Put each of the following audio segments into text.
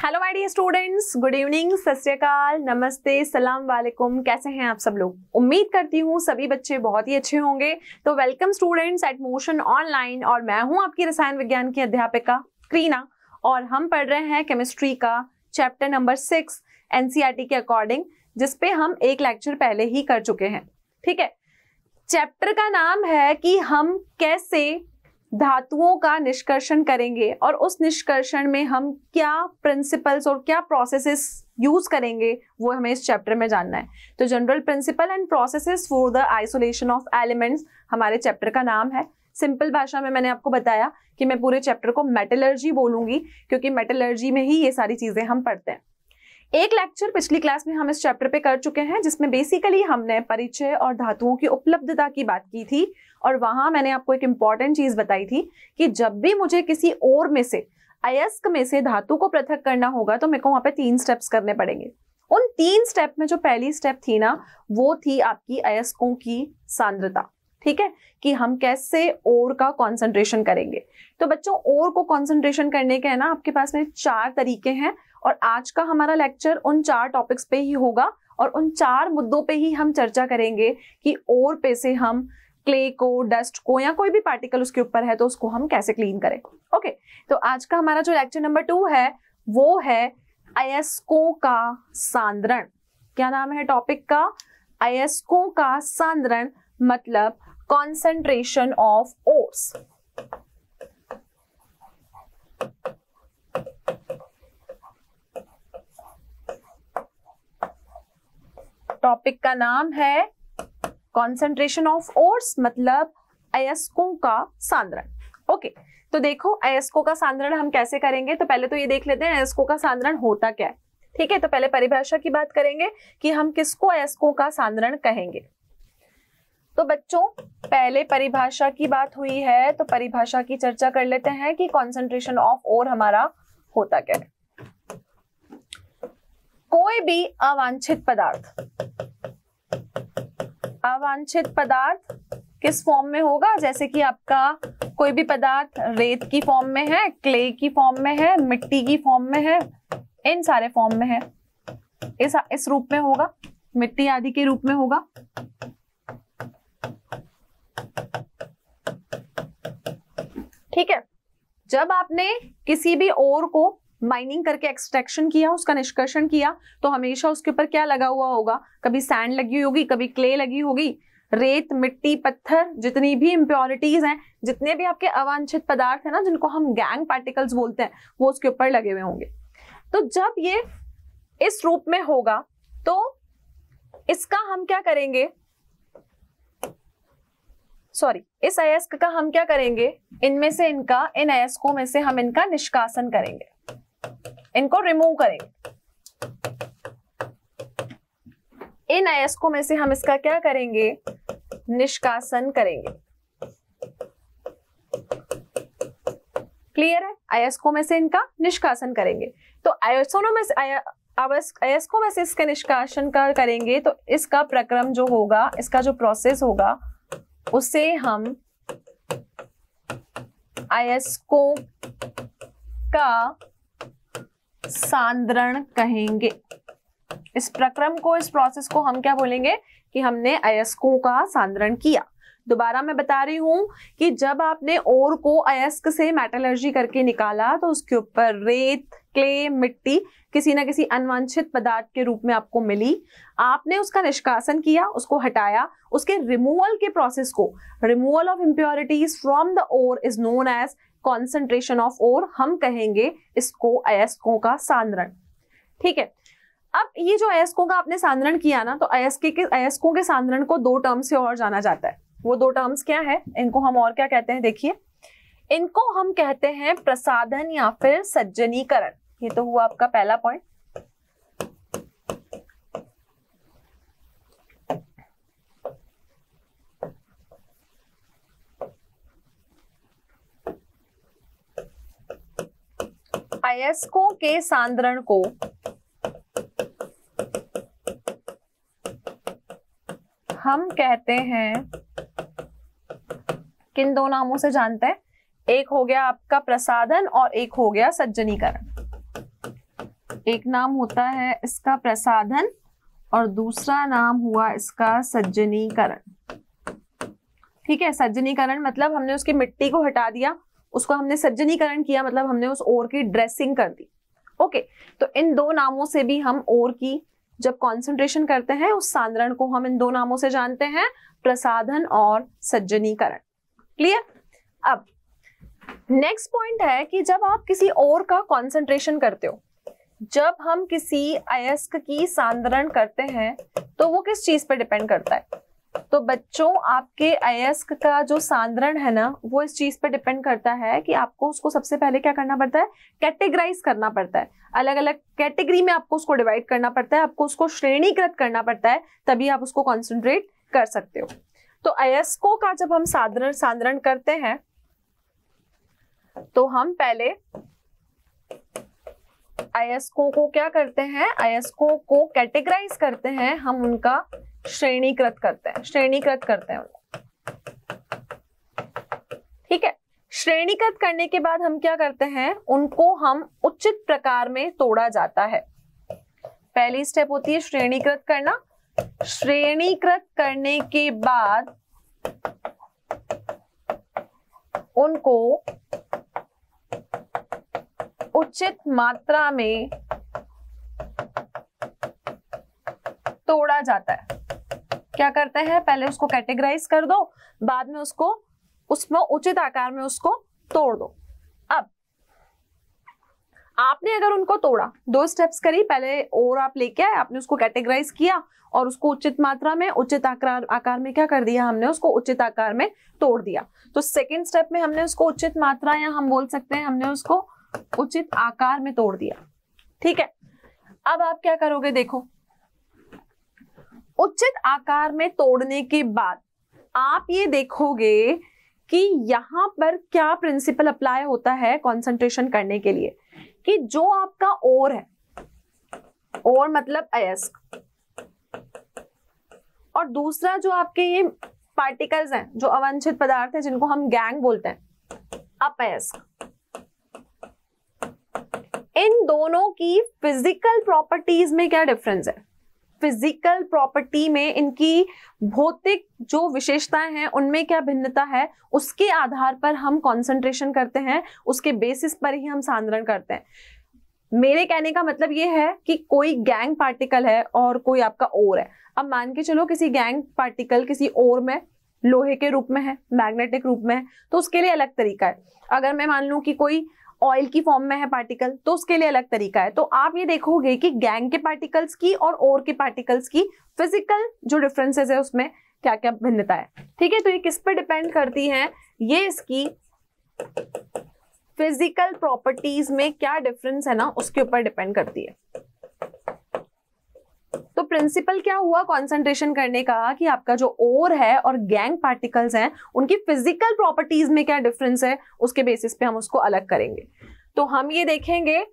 Hello my dear students, good evening, सत श्री अकाल, नमस्ते, सलाम वालेकुम। कैसे हैं आप सब लोग? उम्मीद करती हूँ सभी बच्चे बहुत ही अच्छे होंगे। तो welcome students at Motion online, और मैं हूँ आपकी रसायन विज्ञान की अध्यापिका क्रीना, और हम पढ़ रहे हैं केमिस्ट्री का चैप्टर नंबर 6 एनसीईआरटी के अकॉर्डिंग, जिसपे हम एक लेक्चर पहले ही कर चुके हैं। ठीक है, चैप्टर का नाम है कि हम कैसे धातुओं का निष्कर्षण करेंगे और उस निष्कर्षण में हम क्या प्रिंसिपल्स और क्या प्रोसेसेस यूज करेंगे, वो हमें इस चैप्टर में जानना है। तो general principle and processes for the isolation of elements हमारे चैप्टर का नाम है। सिंपल भाषा में मैंने आपको बताया कि मैं पूरे चैप्टर को मेटलर्जी बोलूंगी, क्योंकि मेटलर्जी में ही ये सारी चीजें हम पढ़ते हैं। एक लेक्चर पिछली क्लास में हम इस चैप्टर पे कर चुके हैं, जिसमें बेसिकली हमने परिचय और धातुओं की उपलब्धता की बात की थी, और वहां मैंने आपको एक इंपॉर्टेंट चीज बताई थी कि जब भी मुझे किसी और में से, अयस्क में से धातु को पृथक करना होगा तो मेरे को वहां पे 3 स्टेप्स करने पड़ेंगे। उन 3 स्टेप में जो पहली स्टेप थी ना, वो थी आपकी अयस्कों की सांद्रता। ठीक है, कि हम कैसे ओर का कॉन्सेंट्रेशन करेंगे। तो बच्चों, ओर को कॉन्सेंट्रेशन करने के है ना, आपके पास में 4 तरीके हैं, और आज का हमारा लेक्चर उन 4 टॉपिक्स पे ही होगा, और उन 4 मुद्दों पे ही हम चर्चा करेंगे कि ओर पे से हम क्ले को, डस्ट को, या कोई भी पार्टिकल उसके ऊपर है तो उसको हम कैसे क्लीन करें। ओके, तो आज का हमारा जो लेक्चर नंबर 2 है वो है अयस्कों का सांद्रण। क्या नाम है टॉपिक का? अयस्कों का सांद्रण, मतलब कॉन्सेंट्रेशन ऑफ ओर्स। टॉपिक का नाम है कॉन्सेंट्रेशन ऑफ ओर्स, मतलब अयस्कों का सांद्रण। ओके, तो देखो अयस्कों का सांद्रण हम कैसे करेंगे। तो पहले तो ये देख लेते हैं अयस्कों का सांद्रण होता क्या है। ठीक है, तो पहले परिभाषा की बात करेंगे कि हम किसको अयस्कों का सांद्रण कहेंगे। तो बच्चों, पहले परिभाषा की बात हुई है, तो परिभाषा की चर्चा कर लेते हैं कि कॉन्सेंट्रेशन ऑफ ओर हमारा होता क्या है। कोई भी अवांछित पदार्थ किस फॉर्म में होगा? जैसे कि आपका कोई भी पदार्थ रेत की फॉर्म में है, क्ले की फॉर्म में है, मिट्टी की फॉर्म में है, इन सारे फॉर्म में है, इस रूप में होगा, मिट्टी आदि के रूप में होगा। ठीक है, जब आपने किसी भी ओर को माइनिंग करके एक्सट्रैक्शन किया, उसका निष्कर्षण किया, तो हमेशा उसके ऊपर क्या लगा हुआ होगा? कभी सैंड लगी होगी, कभी क्ले लगी होगी, रेत, मिट्टी, पत्थर, जितनी भी इम्प्योरिटीज हैं, जितने भी आपके अवांछित पदार्थ है ना, जिनको हम गैंग पार्टिकल्स बोलते हैं, वो उसके ऊपर लगे हुए होंगे। तो जब ये इस रूप में होगा तो इसका हम क्या करेंगे? इस अयस्क का हम क्या करेंगे? इनमें से इन अयस्कों में से हम इनका निष्कासन करेंगे, इनको रिमूव करेंगे। इन अयस्कों में से हम इसका क्या करेंगे? निष्कासन करेंगे। क्लियर है? अयस्कों में से इनका निष्कासन करेंगे। तो अयस्कों में से इसका निष्कासन करेंगे, तो इसका प्रक्रम जो होगा, इसका जो प्रोसेस होगा, उसे हम अयस्कों का सांद्रण कहेंगे। इस प्रक्रम को, इस प्रोसेस को हम क्या बोलेंगे? कि हमने अयस्कों का सांद्रण किया। दोबारा मैं बता रही हूं कि जब आपने ओर को अयस्क से मेटलर्जी करके निकाला, तो उसके ऊपर रेत, क्ले, मिट्टी किसी ना किसी अनवांछित पदार्थ के रूप में आपको मिली। आपने उसका निष्कासन किया, उसको हटाया, उसके रिमूवल के प्रोसेस को, removal of impurities from the ore is known as concentration of ore. हम कहेंगे इसको अयस्कों का सांद्रण। ठीक है, अब ये जो अयस्कों का आपने सांद्रण किया ना, तो अयस्कों के सांद्रण को 2 टर्म से और जाना जाता है। वो 2 टर्म्स क्या है? इनको हम और क्या कहते हैं? देखिए, इनको हम कहते हैं प्रसाधन या फिर सज्जनीकरण। ये तो हुआ आपका पहला पॉइंट। अयस्कों के सांद्रण को हम कहते हैं, किन 2 नामों से जानते हैं? एक हो गया आपका प्रसाधन और एक हो गया सज्जनीकरण। एक नाम होता है इसका प्रसाधन और दूसरा नाम हुआ इसका सज्जनीकरण। ठीक है, सज्जनीकरण मतलब हमने उसकी मिट्टी को हटा दिया, उसको हमने सज्जनीकरण किया, मतलब हमने उस ओर की ड्रेसिंग कर दी। ओके, तो इन दो नामों से भी हम ओर की जब कॉन्सेंट्रेशन करते हैं उस सांद्रण को हम इन दो नामों से जानते हैं, प्रसाधन और सज्जनीकरण। क्लियर? अब नेक्स्ट पॉइंट है कि जब आप किसी ओर का कॉन्सेंट्रेशन करते हो, जब हम किसी अयस्क की सांद्रण करते हैं तो वो किस चीज पर डिपेंड करता है? तो बच्चों, आपके अयस्क का जो सांद्रण है ना, वो इस चीज पर डिपेंड करता है कि आपको उसको सबसे पहले क्या करना पड़ता है, कैटेगराइज करना पड़ता है, अलग अलग कैटेगरी में आपको उसको डिवाइड करना पड़ता है, आपको उसको श्रेणीकृत करना पड़ता है, तभी आप उसको कॉन्सेंट्रेट कर सकते हो। तो अयस्कों का जब हम सांद्रण करते हैं तो हम पहले अयस्कों को क्या करते हैं, अयस्कों को कैटेगराइज करते हैं, हम उनका श्रेणीकृत करते हैं उनको। ठीक है, श्रेणीकृत करने के बाद हम क्या करते हैं, उनको हम उचित प्रकार में तोड़ा जाता है। पहली स्टेप होती है श्रेणीकृत करना। श्रेणीकृत करने के बाद उनको उचित मात्रा में तोड़ा जाता है। क्या करते हैं, पहले उसको कैटेगराइज कर दो, बाद में उसको उसमें उचित आकार में उसको तोड़ दो। अब आपने अगर उनको तोड़ा, दो स्टेप्स करी, पहले और आप लेके आए, आपने उसको कैटेगराइज किया और उसको उचित मात्रा में उचित आकार में क्या कर दिया, हमने उसको उचित आकार में तोड़ दिया। तो सेकेंड स्टेप में हमने उसको उचित मात्रा, या हम बोल सकते हैं हमने उसको उचित आकार में तोड़ दिया। ठीक है, अब आप क्या करोगे, देखो, उचित आकार में तोड़ने के बाद आप ये देखोगे कि यहां पर क्या प्रिंसिपल अप्लाई होता है कॉन्सेंट्रेशन करने के लिए, कि जो आपका ओर है, ओर मतलब अयस्क, और दूसरा जो आपके ये पार्टिकल्स हैं, जो अवांछित पदार्थ है जिनको हम गैंग बोलते हैं, अपअयस्क, इन दोनों की फिजिकल प्रॉपर्टीज में क्या डिफरेंस है? फिजिकल प्रॉपर्टी में इनकी भौतिक जो विशेषताएं हैं उनमें क्या भिन्नता है, उसके आधार पर हम कंसंट्रेशन करते हैं, उसके बेसिस पर ही हम सांद्रण करते हैं। मेरे कहने का मतलब ये है कि कोई गैंग पार्टिकल है और कोई आपका ओर है। अब मान के चलो किसी गैंग पार्टिकल किसी ओर में लोहे के रूप में है, मैग्नेटिक रूप में है, तो उसके लिए अलग तरीका है। अगर मैं मान लूं कि कोई ऑयल की फॉर्म में है पार्टिकल, तो उसके लिए अलग तरीका है। तो आप ये देखोगे कि गैंग के पार्टिकल्स की और ओर के पार्टिकल्स की फिजिकल जो डिफरेंसेस है उसमें क्या क्या भिन्नता है। ठीक है, तो ये किस पर डिपेंड करती है, ये इसकी फिजिकल प्रॉपर्टीज में क्या डिफरेंस है ना, उसके ऊपर डिपेंड करती है। तो प्रिंसिपल क्या हुआ कंसंट्रेशन करने का, कि आपका जो ओर है और गैंग पार्टिकल्स हैं उनकी फिजिकल प्रॉपर्टीज में क्या डिफरेंस है, उसके बेसिस पे हम उसको अलग करेंगे। तो हम ये देखेंगे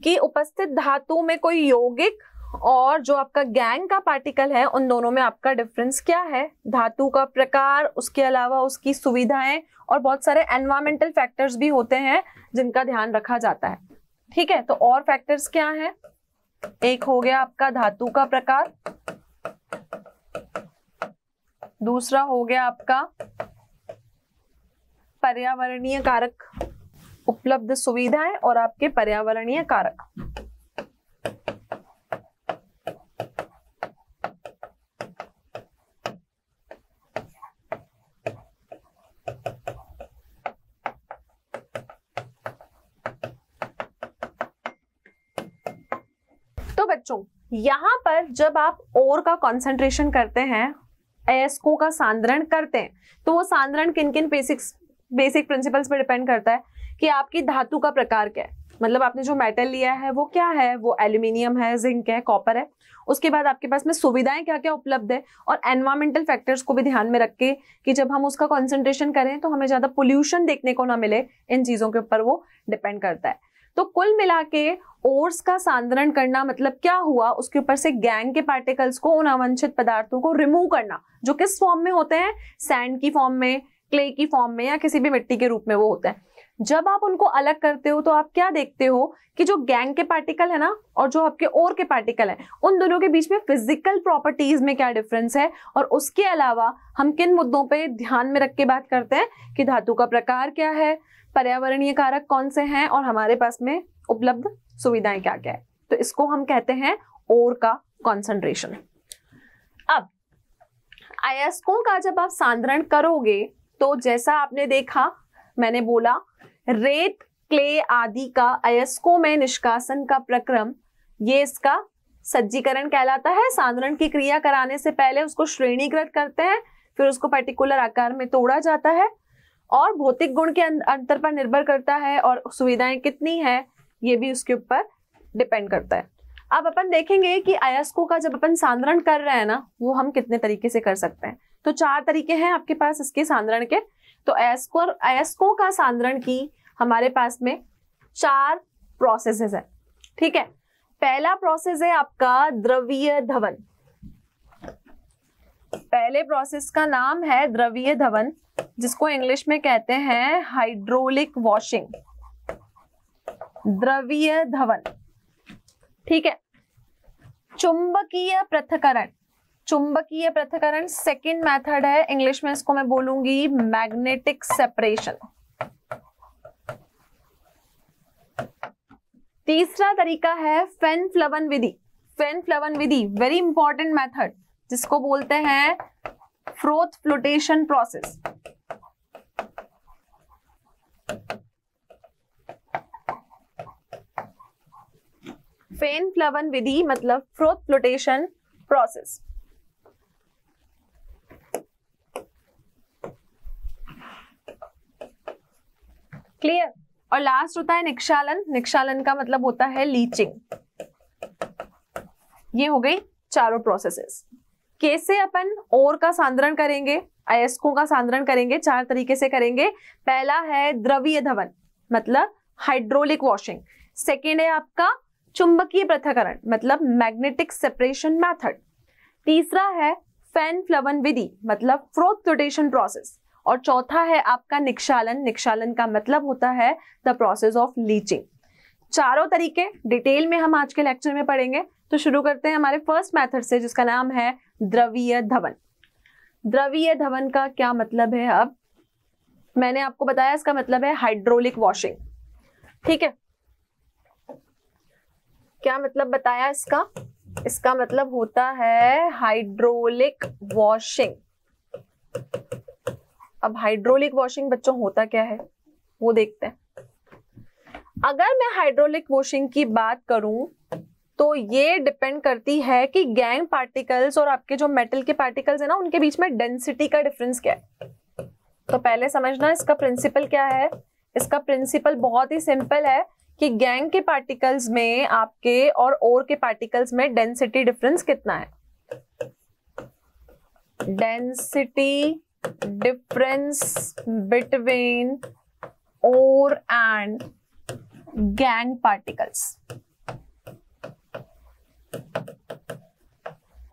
कि उपस्थित धातु में कोई यौगिक और जो आपका गैंग का पार्टिकल है उन दोनों में आपका डिफरेंस क्या है, धातु का प्रकार, उसके अलावा उसकी सुविधाएं और बहुत सारे एनवायरमेंटल फैक्टर्स भी होते हैं जिनका ध्यान रखा जाता है। ठीक है, तो और फैक्टर्स क्या हैं, एक हो गया आपका धातु का प्रकार, दूसरा हो गया आपका पर्यावरणीय कारक, उपलब्ध सुविधाएं और आपके पर्यावरणीय कारक। तो बच्चों, यहां पर जब आप ओर का कंसंट्रेशन करते हैं, अयस्कों का सांद्रण करते हैं, तो वो सांद्रण किन किन बेसिक प्रिंसिपल्स पर डिपेंड करता है कि आपकी धातु का प्रकार क्या है, मतलब आपने जो मेटल लिया है वो क्या है, वो एल्यूमिनियम है, जिंक है, कॉपर है। उसके बाद आपके पास में सुविधाएं क्या क्या उपलब्ध है, और एनवायरमेंटल फैक्टर्स को भी ध्यान में रख के कि जब हम उसका कंसंट्रेशन करें तो हमें ज्यादा पोल्यूशन देखने को ना मिले, इन चीजों के ऊपर वो डिपेंड करता है। तो कुल मिला के ओर्स का सांद्रण करना मतलब क्या हुआ, उसके ऊपर से गैंग के पार्टिकल्स को, उन अवांछित पदार्थों को रिमूव करना, जो किस फॉर्म में होते हैं, सैंड की फॉर्म में, क्ले की फॉर्म में, या किसी भी मिट्टी के रूप में वो होते हैं। जब आप उनको अलग करते हो तो आप क्या देखते हो कि जो गैंग के पार्टिकल है ना और जो आपके ओर के पार्टिकल है, उन दोनों के बीच में फिजिकल प्रॉपर्टीज में क्या डिफरेंस है, और उसके अलावा हम किन मुद्दों पे ध्यान में रख के बात करते हैं कि धातु का प्रकार क्या है, पर्यावरणीय कारक कौन से हैं, और हमारे पास में उपलब्ध सुविधाएं क्या क्या है। तो इसको हम कहते हैं ओर का कॉन्सेंट्रेशन। अब अयस्कों का जब आप सांद्रण करोगे तो जैसा आपने देखा, मैंने बोला रेत, क्ले आदि का अयस्कों में निष्कासन का प्रक्रम, ये इसका सज्जीकरण कहलाता है। सांद्रण की क्रिया कराने से पहले उसको श्रेणीकृत करते हैं, फिर उसको पर्टिकुलर आकार में तोड़ा जाता है, और भौतिक गुण के अंतर पर निर्भर करता है, और सुविधाएं कितनी है ये भी उसके ऊपर डिपेंड करता है। अब अपन देखेंगे कि अयस्कों का जब अपन सांद्रण कर रहे हैं ना, वो हम कितने तरीके से कर सकते हैं। तो 4 तरीके हैं आपके पास इसके सांद्रण के। तो अयस्कों का सांद्रण की हमारे पास में 4 प्रोसेसेस है, ठीक है। पहला प्रोसेस है आपका द्रवीय धवन। पहले प्रोसेस का नाम है द्रवीय धवन, जिसको इंग्लिश में कहते हैं हाइड्रोलिक वॉशिंग, द्रवीय धवन, ठीक है। चुंबकीय पृथक्करण, चुंबकीय पृथक्करण सेकंड मेथड है, इंग्लिश में इसको मैं बोलूंगी मैग्नेटिक सेपरेशन। तीसरा तरीका है फेन फ्लवन विधि। फेन फ्लवन विधि वेरी इंपॉर्टेंट मेथड, जिसको बोलते हैं फ्रोथ फ्लोटेशन प्रोसेस। फेन फ्लवन विधि मतलब फ्रोथ फ्लोटेशन प्रोसेस। क्लियर। और लास्ट होता है निक्षालन। निक्षालन का मतलब होता है लीचिंग। ये हो गई चारों प्रोसेसेस। कैसे अपन ओर का सांद्रण करेंगे, अयस्कों का सांद्रण करेंगे, 4 तरीके से करेंगे। पहला है द्रवीय धवन मतलब हाइड्रोलिक वॉशिंग। सेकेंड है आपका चुंबकीय पृथक्करण मतलब मैग्नेटिक सेपरेशन मेथड। तीसरा है फेन फ्लवन विधि मतलब फ्रोथ फ्लोटेशन प्रोसेस। और चौथा है आपका निक्षालन। निक्षालन का मतलब होता है द प्रोसेस ऑफ लीचिंग। चारों तरीके डिटेल में हम आज के लेक्चर में पढ़ेंगे। तो शुरू करते हैं हमारे फर्स्ट मेथड से, जिसका नाम है द्रवीय धवन। द्रवीय धवन का क्या मतलब है? अब मैंने आपको बताया इसका मतलब है हाइड्रोलिक वॉशिंग, ठीक है। क्या मतलब बताया इसका? इसका मतलब होता है हाइड्रोलिक वॉशिंग। अब हाइड्रोलिक वॉशिंग बच्चों होता क्या है वो देखते हैं। अगर मैं हाइड्रोलिक वॉशिंग की बात करूं तो ये डिपेंड करती है कि गैंग पार्टिकल्स और आपके जो मेटल के पार्टिकल्स है ना, उनके बीच में डेंसिटी का डिफरेंस क्या है। तो पहले समझना इसका प्रिंसिपल क्या है। इसका प्रिंसिपल बहुत ही सिंपल है कि गैंग के पार्टिकल्स में आपके और ओर के पार्टिकल्स में डेंसिटी डिफरेंस कितना है। Density difference between ore and gangue particles.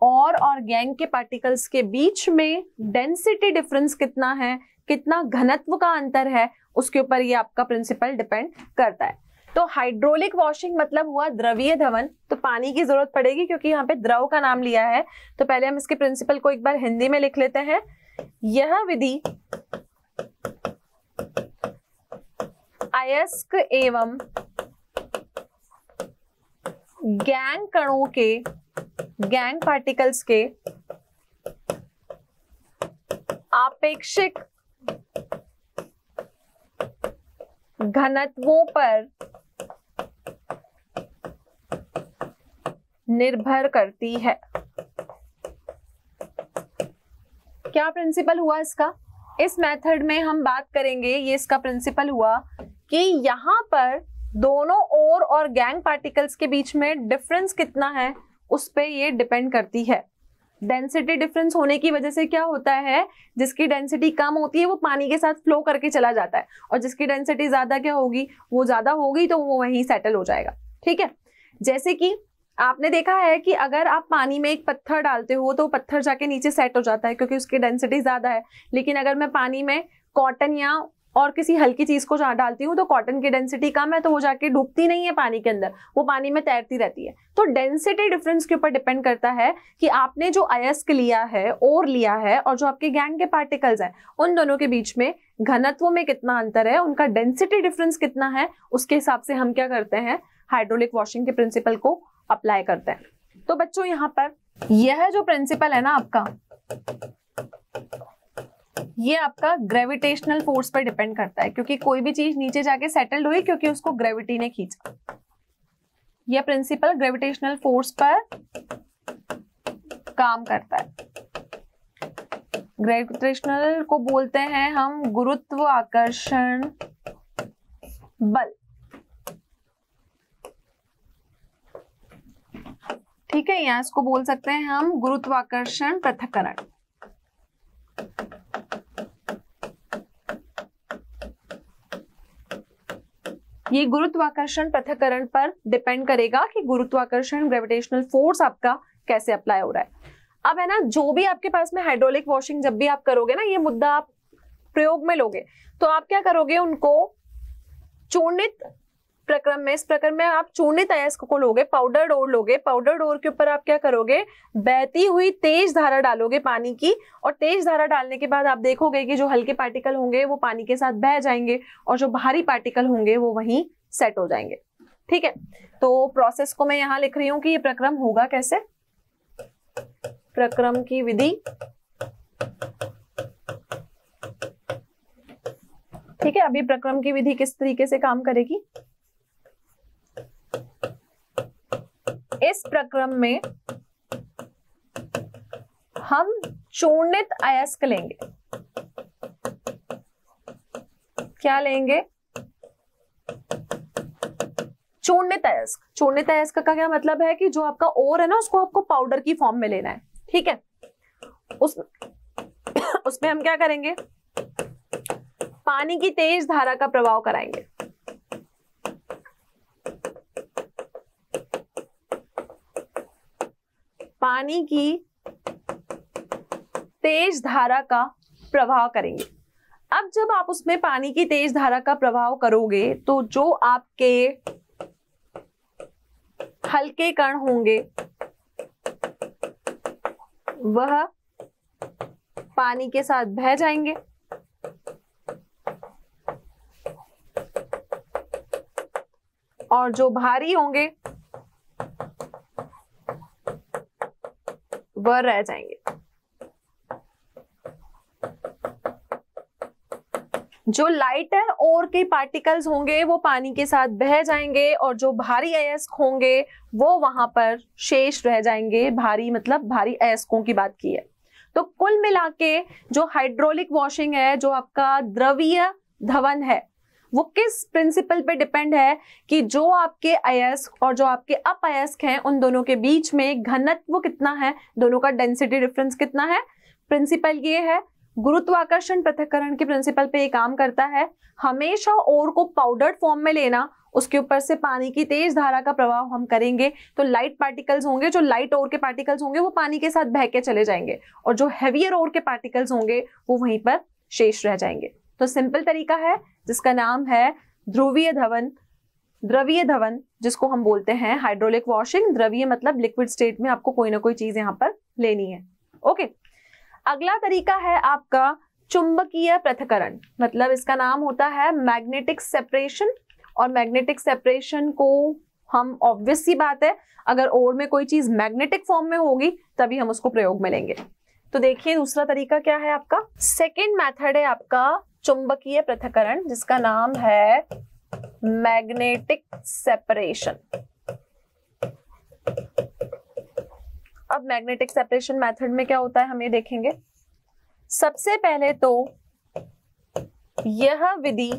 और गैंग के पार्टिकल्स के बीच में डेंसिटी डिफरेंस कितना है, कितना घनत्व का अंतर है, उसके ऊपर ये आपका प्रिंसिपल डिपेंड करता है। तो हाइड्रोलिक वॉशिंग मतलब हुआ द्रवीय धवन। तो पानी की जरूरत पड़ेगी क्योंकि यहाँ पे द्रव का नाम लिया है। तो पहले हम इसके प्रिंसिपल को एक बार हिंदी में लिख लेते हैं। यह विधि अयस्क एवं गैंग कणों के, गैंग पार्टिकल्स के आपेक्षिक घनत्वों पर निर्भर करती है। क्या प्रिंसिपल हुआ इसका? इस मेथड में हम बात करेंगे, ये इसका प्रिंसिपल हुआ कि यहां पर दोनों ओर और गैंग पार्टिकल्स के बीच में डिफरेंस कितना है उस पे ये डिपेंड करती है। डेंसिटी डिफरेंस होने की वजह से क्या होता है, जिसकी डेंसिटी कम होती है वो पानी के साथ फ्लो करके चला जाता है, और जिसकी डेंसिटी ज्यादा क्या होगी, वो ज्यादा होगी तो वो वहीं सेटल हो जाएगा, ठीक है। जैसे कि आपने देखा है कि अगर आप पानी में एक पत्थर डालते हो तो पत्थर जाके नीचे सेट हो जाता है क्योंकि उसकी डेंसिटी ज्यादा है। लेकिन अगर मैं पानी में कॉटन या और किसी हल्की चीज को डालती हूँ तो कॉटन की डेंसिटी कम है तो वो जाके डूबती नहीं है पानी के अंदर, वो पानी में तैरती रहती है। तो डेंसिटी डिफरेंस के ऊपर डिपेंड करता है कि आपने जो अयस्क लिया है, ओर लिया है, और जो आपके गैंग के पार्टिकल्स हैं उन दोनों के बीच में घनत्व में कितना अंतर है, उनका डेंसिटी डिफरेंस कितना है, उसके हिसाब से हम क्या करते हैं, हाइड्रोलिक वॉशिंग के प्रिंसिपल को अप्लाई करते हैं। तो बच्चों यहाँ पर यह जो प्रिंसिपल है ना आपका, ये आपका ग्रेविटेशनल फोर्स पर डिपेंड करता है, क्योंकि कोई भी चीज नीचे जाके सेटल्ड हुई क्योंकि उसको ग्रेविटी ने खींचा। यह प्रिंसिपल ग्रेविटेशनल फोर्स पर काम करता है। ग्रेविटेशनल को बोलते हैं हम गुरुत्वाकर्षण बल। ठीक है, या इसको बोल सकते हैं हम गुरुत्वाकर्षण पृथक्करण। ये गुरुत्वाकर्षण पृथक्करण पर डिपेंड करेगा कि गुरुत्वाकर्षण ग्रेविटेशनल फोर्स आपका कैसे अप्लाई हो रहा है। अब है ना, जो भी आपके पास में हाइड्रोलिक वॉशिंग जब भी आप करोगे ना, ये मुद्दा आप प्रयोग में लोगे तो आप क्या करोगे, उनको चूर्णित प्रक्रम में, इस प्रक्रम में आप चूर्णित अयस्क को लोगे, पाउडर डोर लोगे। पाउडर डोर के ऊपर आप क्या करोगे, बहती हुई तेज धारा डालोगे पानी की, और तेज धारा डालने के बाद आप देखोगे कि जो हल्के पार्टिकल होंगे वो पानी के साथ बह जाएंगे और जो भारी पार्टिकल होंगे वो वहीं सेट हो जाएंगे। ठीक है, तो प्रोसेस को मैं यहाँ लिख रही हूँ कि ये प्रक्रम होगा कैसे, प्रक्रम की विधि। ठीक है, अभी प्रक्रम की विधि किस तरीके से काम करेगी, इस प्रक्रम में हम चूर्णित अयस्क लेंगे। क्या लेंगे, चूर्णित अयस्क। चूर्णित अयस्क का क्या मतलब है कि जो आपका ओर है ना, उसको आपको पाउडर की फॉर्म में लेना है। ठीक है, उसमें हम क्या करेंगे, पानी की तेज धारा का प्रभाव कराएंगे। पानी की तेज धारा का प्रभाव करेंगे। अब जब आप उसमें पानी की तेज धारा का प्रभाव करोगे तो जो आपके हल्के कण होंगे वह पानी के साथ बह जाएंगे, और जो भारी होंगे वह रह जाएंगे। जो लाइटर ओर के पार्टिकल्स होंगे वो पानी के साथ बह जाएंगे, और जो भारी अयस्क होंगे वो वहां पर शेष रह जाएंगे। भारी मतलब भारी अयस्कों की बात की है। तो कुल मिला के जो हाइड्रोलिक वॉशिंग है, जो आपका द्रवीय धवन है, वो किस प्रिंसिपल पे डिपेंड है कि जो आपके अयस्क और जो आपके अपअयस्क हैं उन दोनों के बीच में घनत्व कितना है, दोनों का डेंसिटी डिफरेंस कितना है। प्रिंसिपल ये है, गुरुत्वाकर्षण पृथक्करण के प्रिंसिपल पे ये काम करता है। हमेशा ओर को पाउडर्ड फॉर्म में लेना, उसके ऊपर से पानी की तेज धारा का प्रभाव हम करेंगे तो लाइट पार्टिकल्स होंगे, जो लाइट ओर के पार्टिकल्स होंगे वो पानी के साथ बह के चले जाएंगे, और जो हैवियर ओर के पार्टिकल्स होंगे वो वहीं पर शेष रह जाएंगे। तो सिंपल तरीका है जिसका नाम है ध्रुवीय धवन, द्रवीय धवन, जिसको हम बोलते हैं हाइड्रोलिक वॉशिंग। द्रवीय मतलब लिक्विड स्टेट में आपको कोई ना कोई चीज यहाँ पर लेनी है। ओके, अगला तरीका है आपका चुंबकीय पृथक्करण, मतलब इसका नाम होता है मैग्नेटिक सेपरेशन। और मैग्नेटिक सेपरेशन को हम ऑब्वियस सी बात है, अगर ओर में कोई चीज मैग्नेटिक फॉर्म में होगी तभी हम उसको प्रयोग में लेंगे। तो देखिए दूसरा तरीका क्या है आपका, सेकेंड मेथड है आपका चुंबकीय पृथक्करण, जिसका नाम है मैग्नेटिक सेपरेशन। अब मैग्नेटिक सेपरेशन मेथड में क्या होता है हम ये देखेंगे। सबसे पहले तो यह विधि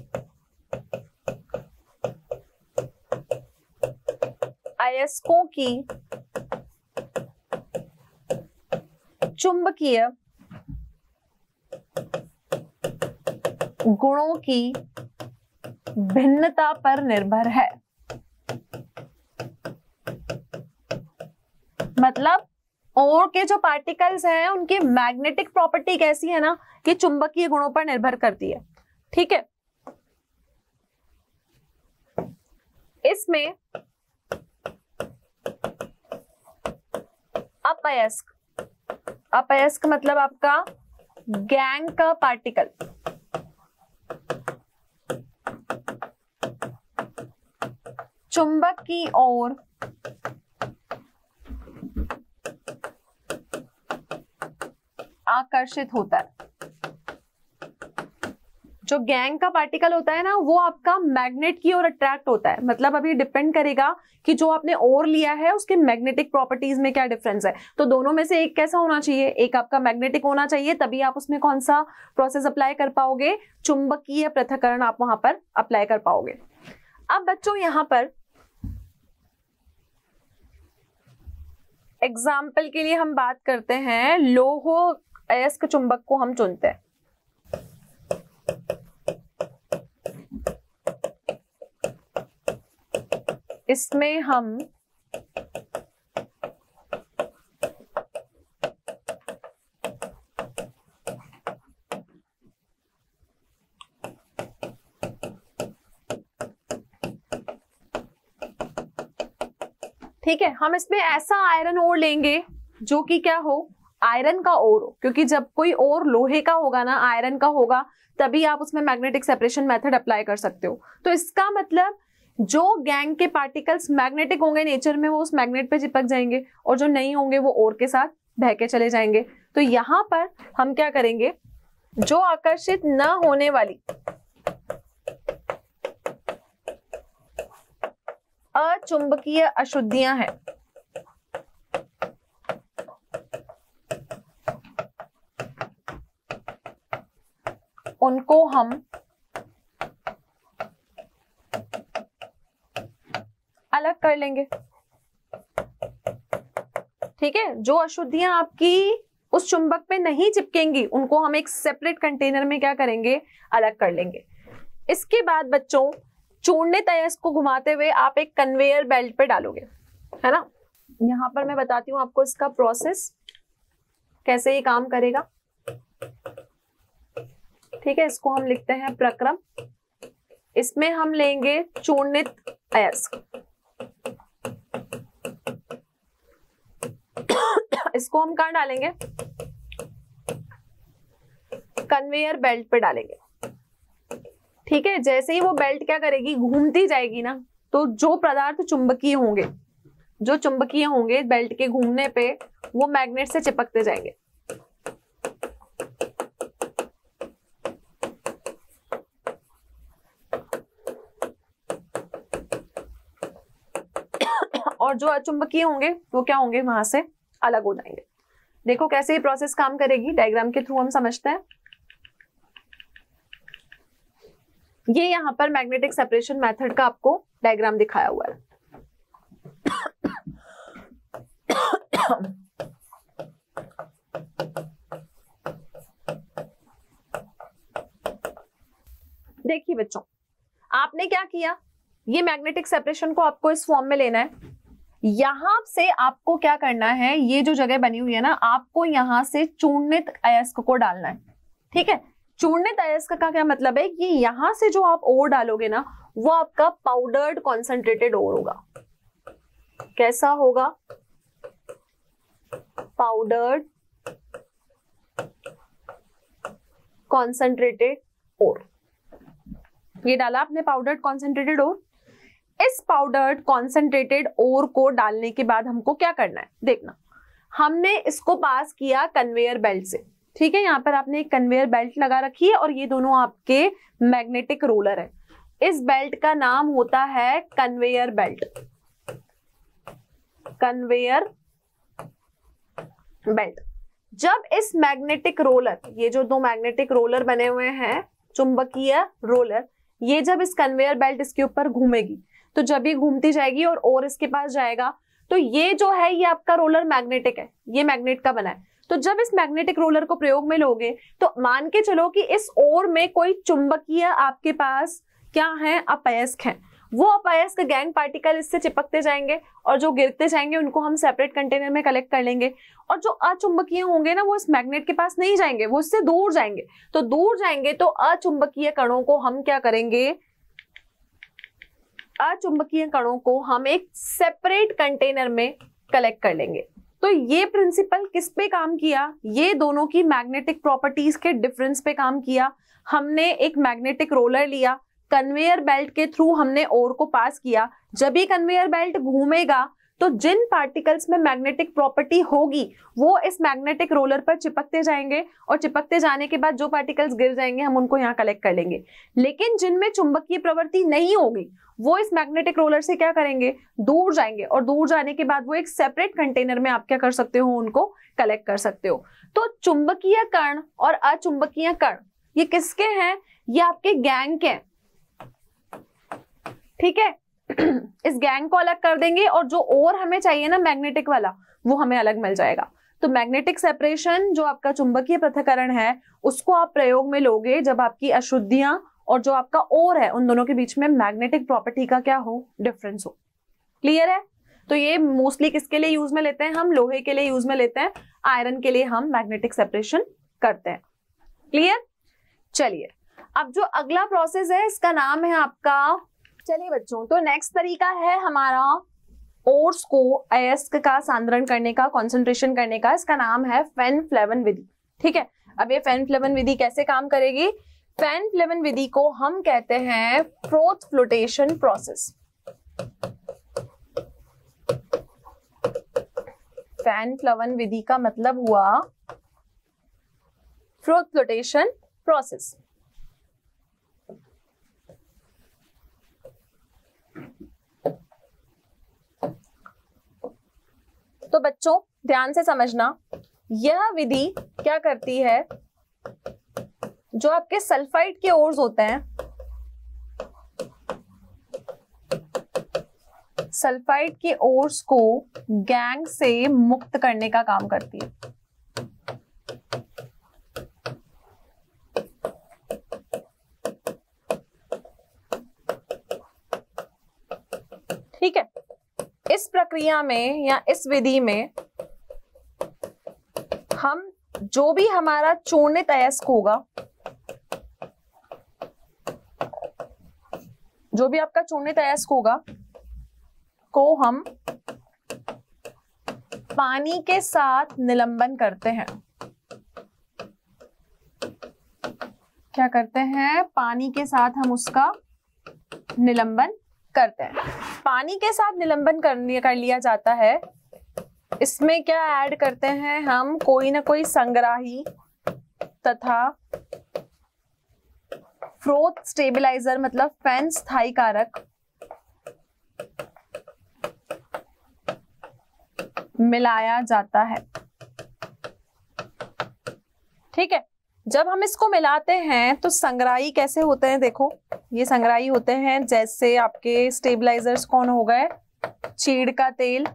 अयस्कों की चुंबकीय गुणों की भिन्नता पर निर्भर है। मतलब ओर के जो पार्टिकल्स हैं उनकी मैग्नेटिक प्रॉपर्टी कैसी है ना, ये चुंबकीय गुणों पर निर्भर करती है। ठीक है, इसमें अपयस्क, अपयस्क मतलब आपका गैंग का पार्टिकल, चुंबक की ओर आकर्षित होता है। जो गैंग का पार्टिकल होता है ना, वो आपका मैग्नेट की ओर अट्रैक्ट होता है। मतलब अभी डिपेंड करेगा कि जो आपने ओर लिया है उसके मैग्नेटिक प्रॉपर्टीज में क्या डिफरेंस है। तो दोनों में से एक कैसा होना चाहिए, एक आपका मैग्नेटिक होना चाहिए, तभी आप उसमें कौन सा प्रोसेस अप्लाई कर पाओगे, चुंबकीय पृथक्करण आप वहां पर अप्लाई कर पाओगे। अब बच्चों यहां पर एग्जाम्पल के लिए हम बात करते हैं, लोह अयस्क चुंबक को हम चुनते हैं। इसमें हम ठीक है, हम इसमें ऐसा आयरन ओर लेंगे जो कि क्या हो, आयरन का ओर हो, क्योंकि जब कोई ओर लोहे का होगा ना, आयरन का होगा, तभी आप उसमें मैग्नेटिक सेपरेशन मेथड अप्लाई कर सकते हो। तो इसका मतलब जो गैंग के पार्टिकल्स मैग्नेटिक होंगे नेचर में, वो उस मैग्नेट पे चिपक जाएंगे, और जो नहीं होंगे वो ओर के साथ बह के चले जाएंगे। तो यहां पर हम क्या करेंगे, जो आकर्षित न होने वाली अचुंबकीय अशुद्धियां हैं, उनको हम अलग कर लेंगे। ठीक है, जो अशुद्धियां आपकी उस चुंबक पे नहीं चिपकेंगी, उनको हम एक सेपरेट कंटेनर में क्या करेंगे, अलग कर लेंगे। इसके बाद बच्चों, चूर्णित अयस्क को घुमाते हुए आप एक कन्वेयर बेल्ट पे डालोगे, है ना। यहां पर मैं बताती हूँ आपको इसका प्रोसेस कैसे ये काम करेगा। ठीक है, इसको हम लिखते हैं प्रक्रम। इसमें हम लेंगे चूर्णित अयस्क, इसको हम कहाँ डालेंगे, कन्वेयर बेल्ट पे डालेंगे। ठीक है, जैसे ही वो बेल्ट क्या करेगी, घूमती जाएगी ना, तो जो पदार्थ चुंबकीय होंगे, जो चुंबकीय होंगे बेल्ट के घूमने पे, वो मैग्नेट से चिपकते जाएंगे। और जो अचुंबकीय होंगे वो क्या होंगे, वहां से अलग हो जाएंगे। देखो कैसे ये प्रोसेस काम करेगी, डायग्राम के थ्रू हम समझते हैं। ये यहां पर मैग्नेटिक सेपरेशन मेथड का आपको डायग्राम दिखाया हुआ है। देखिए बच्चों, आपने क्या किया, ये मैग्नेटिक सेपरेशन को आपको इस फॉर्म में लेना है। यहां से आपको क्या करना है, ये जो जगह बनी हुई है ना, आपको यहां से चूर्णित अयस्क को डालना है। ठीक है, चूर्णित अयस्क का क्या मतलब है, कि यहां से जो आप ओर डालोगे ना, वो आपका पाउडर्ड कॉन्सेंट्रेटेड ओर होगा। कैसा होगा, पाउडर्ड कॉन्सेंट्रेटेड ओर। ये डाला आपने पाउडर्ड कॉन्सेंट्रेटेड ओर। इस पाउडर्ड कॉन्सेंट्रेटेड ओर को डालने के बाद हमको क्या करना है, देखना, हमने इसको पास किया कन्वेयर बेल्ट से। ठीक है, यहाँ पर आपने एक कन्वेयर बेल्ट लगा रखी है, और ये दोनों आपके मैग्नेटिक रोलर है। इस बेल्ट का नाम होता है कन्वेयर बेल्ट, कन्वेयर बेल्ट। जब इस मैग्नेटिक रोलर, ये जो दो मैग्नेटिक रोलर बने हुए हैं, चुंबकीय रोलर, ये जब इस कन्वेयर बेल्ट इसके ऊपर घूमेगी, तो जब ये घूमती जाएगी और इसके पास जाएगा, तो ये जो है ये आपका रोलर मैग्नेटिक है, ये मैग्नेट का बना है। तो जब इस मैग्नेटिक रोलर को प्रयोग में लोगे, तो मान के चलो कि इस ओर में कोई चुंबकीय आपके पास क्या है, अपयस्क है। वो अपयस्क गैंग पार्टिकल इससे चिपकते जाएंगे, और जो गिरते जाएंगे उनको हम सेपरेट कंटेनर में कलेक्ट कर लेंगे। और जो अचुंबकीय होंगे ना, वो इस मैग्नेट के पास नहीं जाएंगे, वो इससे दूर जाएंगे। तो दूर जाएंगे तो अचुंबकीय कणों को हम क्या करेंगे, अचुंबकीय कणों को हम एक सेपरेट कंटेनर में कलेक्ट कर लेंगे। तो ये प्रिंसिपल किस पे काम किया? ये दोनों की मैग्नेटिक प्रॉपर्टीज के डिफरेंस पे काम किया। हमने एक मैग्नेटिक रोलर लिया, कन्वेयर बेल्ट के थ्रू हमने ओर को पास किया। जब भी कन्वेयर बेल्ट घूमेगा तो जिन पार्टिकल्स में मैग्नेटिक प्रॉपर्टी होगी वो इस मैग्नेटिक रोलर पर चिपकते जाएंगे, और चिपकते जाने के बाद जो पार्टिकल्स गिर जाएंगे हम उनको यहाँ कलेक्ट कर लेंगे। लेकिन जिनमें चुंबकीय प्रवृत्ति नहीं होगी वो इस मैग्नेटिक रोलर से क्या करेंगे? दूर जाएंगे, और दूर जाने के बाद वो एक सेपरेट कंटेनर में आप क्या कर सकते हो? उनको कलेक्ट कर सकते हो। तो चुंबकीय कण और अचुंबकीय कण ये किसके हैं? ये आपके गैंग के हैं, ठीक है। इस गैंग को अलग कर देंगे और जो और हमें चाहिए ना मैग्नेटिक वाला, वो हमें अलग मिल जाएगा। तो मैग्नेटिक सेपरेशन जो आपका चुंबकीय पृथक्करण है उसको आप प्रयोग में लोगे जब आपकी अशुद्धियां और जो आपका ओर है उन दोनों के बीच में मैग्नेटिक प्रॉपर्टी का क्या हो? डिफरेंस हो। क्लियर है? तो ये मोस्टली किसके लिए यूज में लेते हैं? हम लोहे के लिए यूज में लेते हैं, आयरन के लिए हम मैग्नेटिक सेपरेशन करते हैं। क्लियर? चलिए अब जो अगला प्रोसेस है इसका नाम है आपका, चलिए बच्चों, तो नेक्स्ट तरीका है हमारा ओर्स को अयस्क का सांद्रण करने का, कंसंट्रेशन करने का। इसका नाम है फैन फ्लेवन विधि, ठीक है। अब ये फैन फ्लेवन विधि कैसे काम करेगी? फैन फ्लेवन विधि को हम कहते हैं फ्रोथ फ्लोटेशन प्रोसेस। फैन फ्लेवन विधि का मतलब हुआ फ्रोथ फ्लोटेशन प्रोसेस। तो बच्चों ध्यान से समझना, यह विधि क्या करती है? जो आपके सल्फाइड के ओर्स होते हैं, सल्फाइड के ओर्स को गैंग से मुक्त करने का काम करती है। ठीक है। इस प्रक्रिया में या इस विधि में हम जो भी हमारा चूर्णित अयस्क होगा, जो भी आपका चूर्णित अयस्क होगा को हम पानी के साथ निलंबन करते हैं। क्या करते हैं? पानी के साथ हम उसका निलंबन करते हैं। पानी के साथ निलंबन कर लिया जाता है। इसमें क्या ऐड करते हैं हम? कोई ना कोई संग्राही तथा फ्रोथ स्टेबलाइजर, मतलब फैन स्थायी कारक मिलाया जाता है। ठीक है। जब हम इसको मिलाते हैं तो संग्राही कैसे होते हैं? देखो, ये संग्राही होते हैं जैसे आपके स्टेबलाइजर्स कौन हो गए? चीड़ का तेल,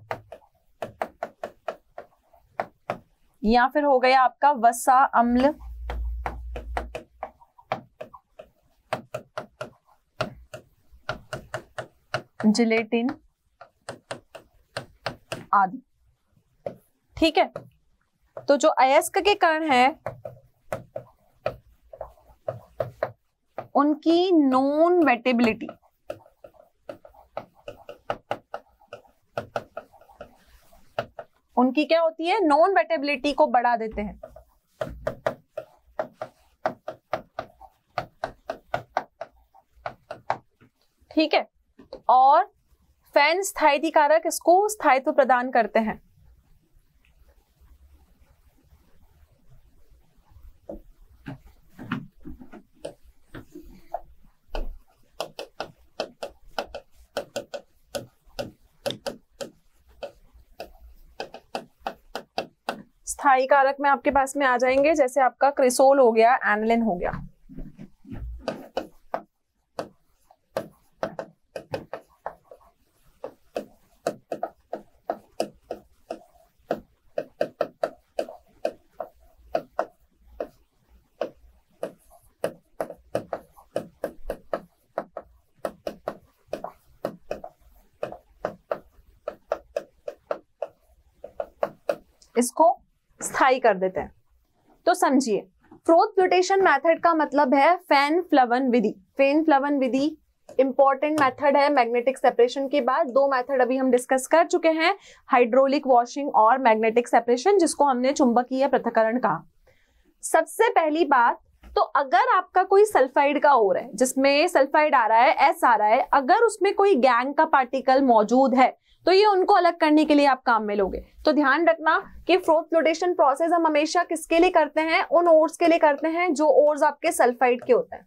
या फिर हो गया आपका वसा अम्ल, जिलेटिन आदि। ठीक है। तो जो अयस्क के कण हैं उनकी नॉन वेटेबिलिटी, उनकी क्या होती है? नॉन वेटेबिलिटी को बढ़ा देते हैं। ठीक है। और फैन स्थायित्व कारक इसको स्थायित्व प्रदान करते हैं। स्थायी कारक में आपके पास में आ जाएंगे जैसे आपका क्रिसोल हो गया, एनिलिन हो गया। इसको स्थायी कर देते हैं। तो समझिए, फ्रोथ फ्लोटेशन मेथड का मतलब है फैन फ्लेवन विधि। फैन फ्लेवन विधि इंपॉर्टेंट मेथड है मैग्नेटिक सेपरेशन के बाद। दो मेथड अभी हम डिस्कस कर चुके हैं, हाइड्रोलिक वॉशिंग और मैग्नेटिक सेपरेशन, जिसको हमने चुंबकीय पृथक्करण कहा। सबसे पहली बात, तो अगर आपका कोई सल्फाइड का ओर है जिसमें सल्फाइड आ रहा है, एस आ रहा है, अगर उसमें कोई गैंग का पार्टिकल मौजूद है तो ये उनको अलग करने के लिए आप काम में लोगे। तो ध्यान रखना कि फ्रोथ फ्लोटेशन प्रोसेस हम हमेशा किसके लिए करते हैं, उन ओर्स के लिए करते हैं जो ओर्स आपके सल्फाइड के होते हैं।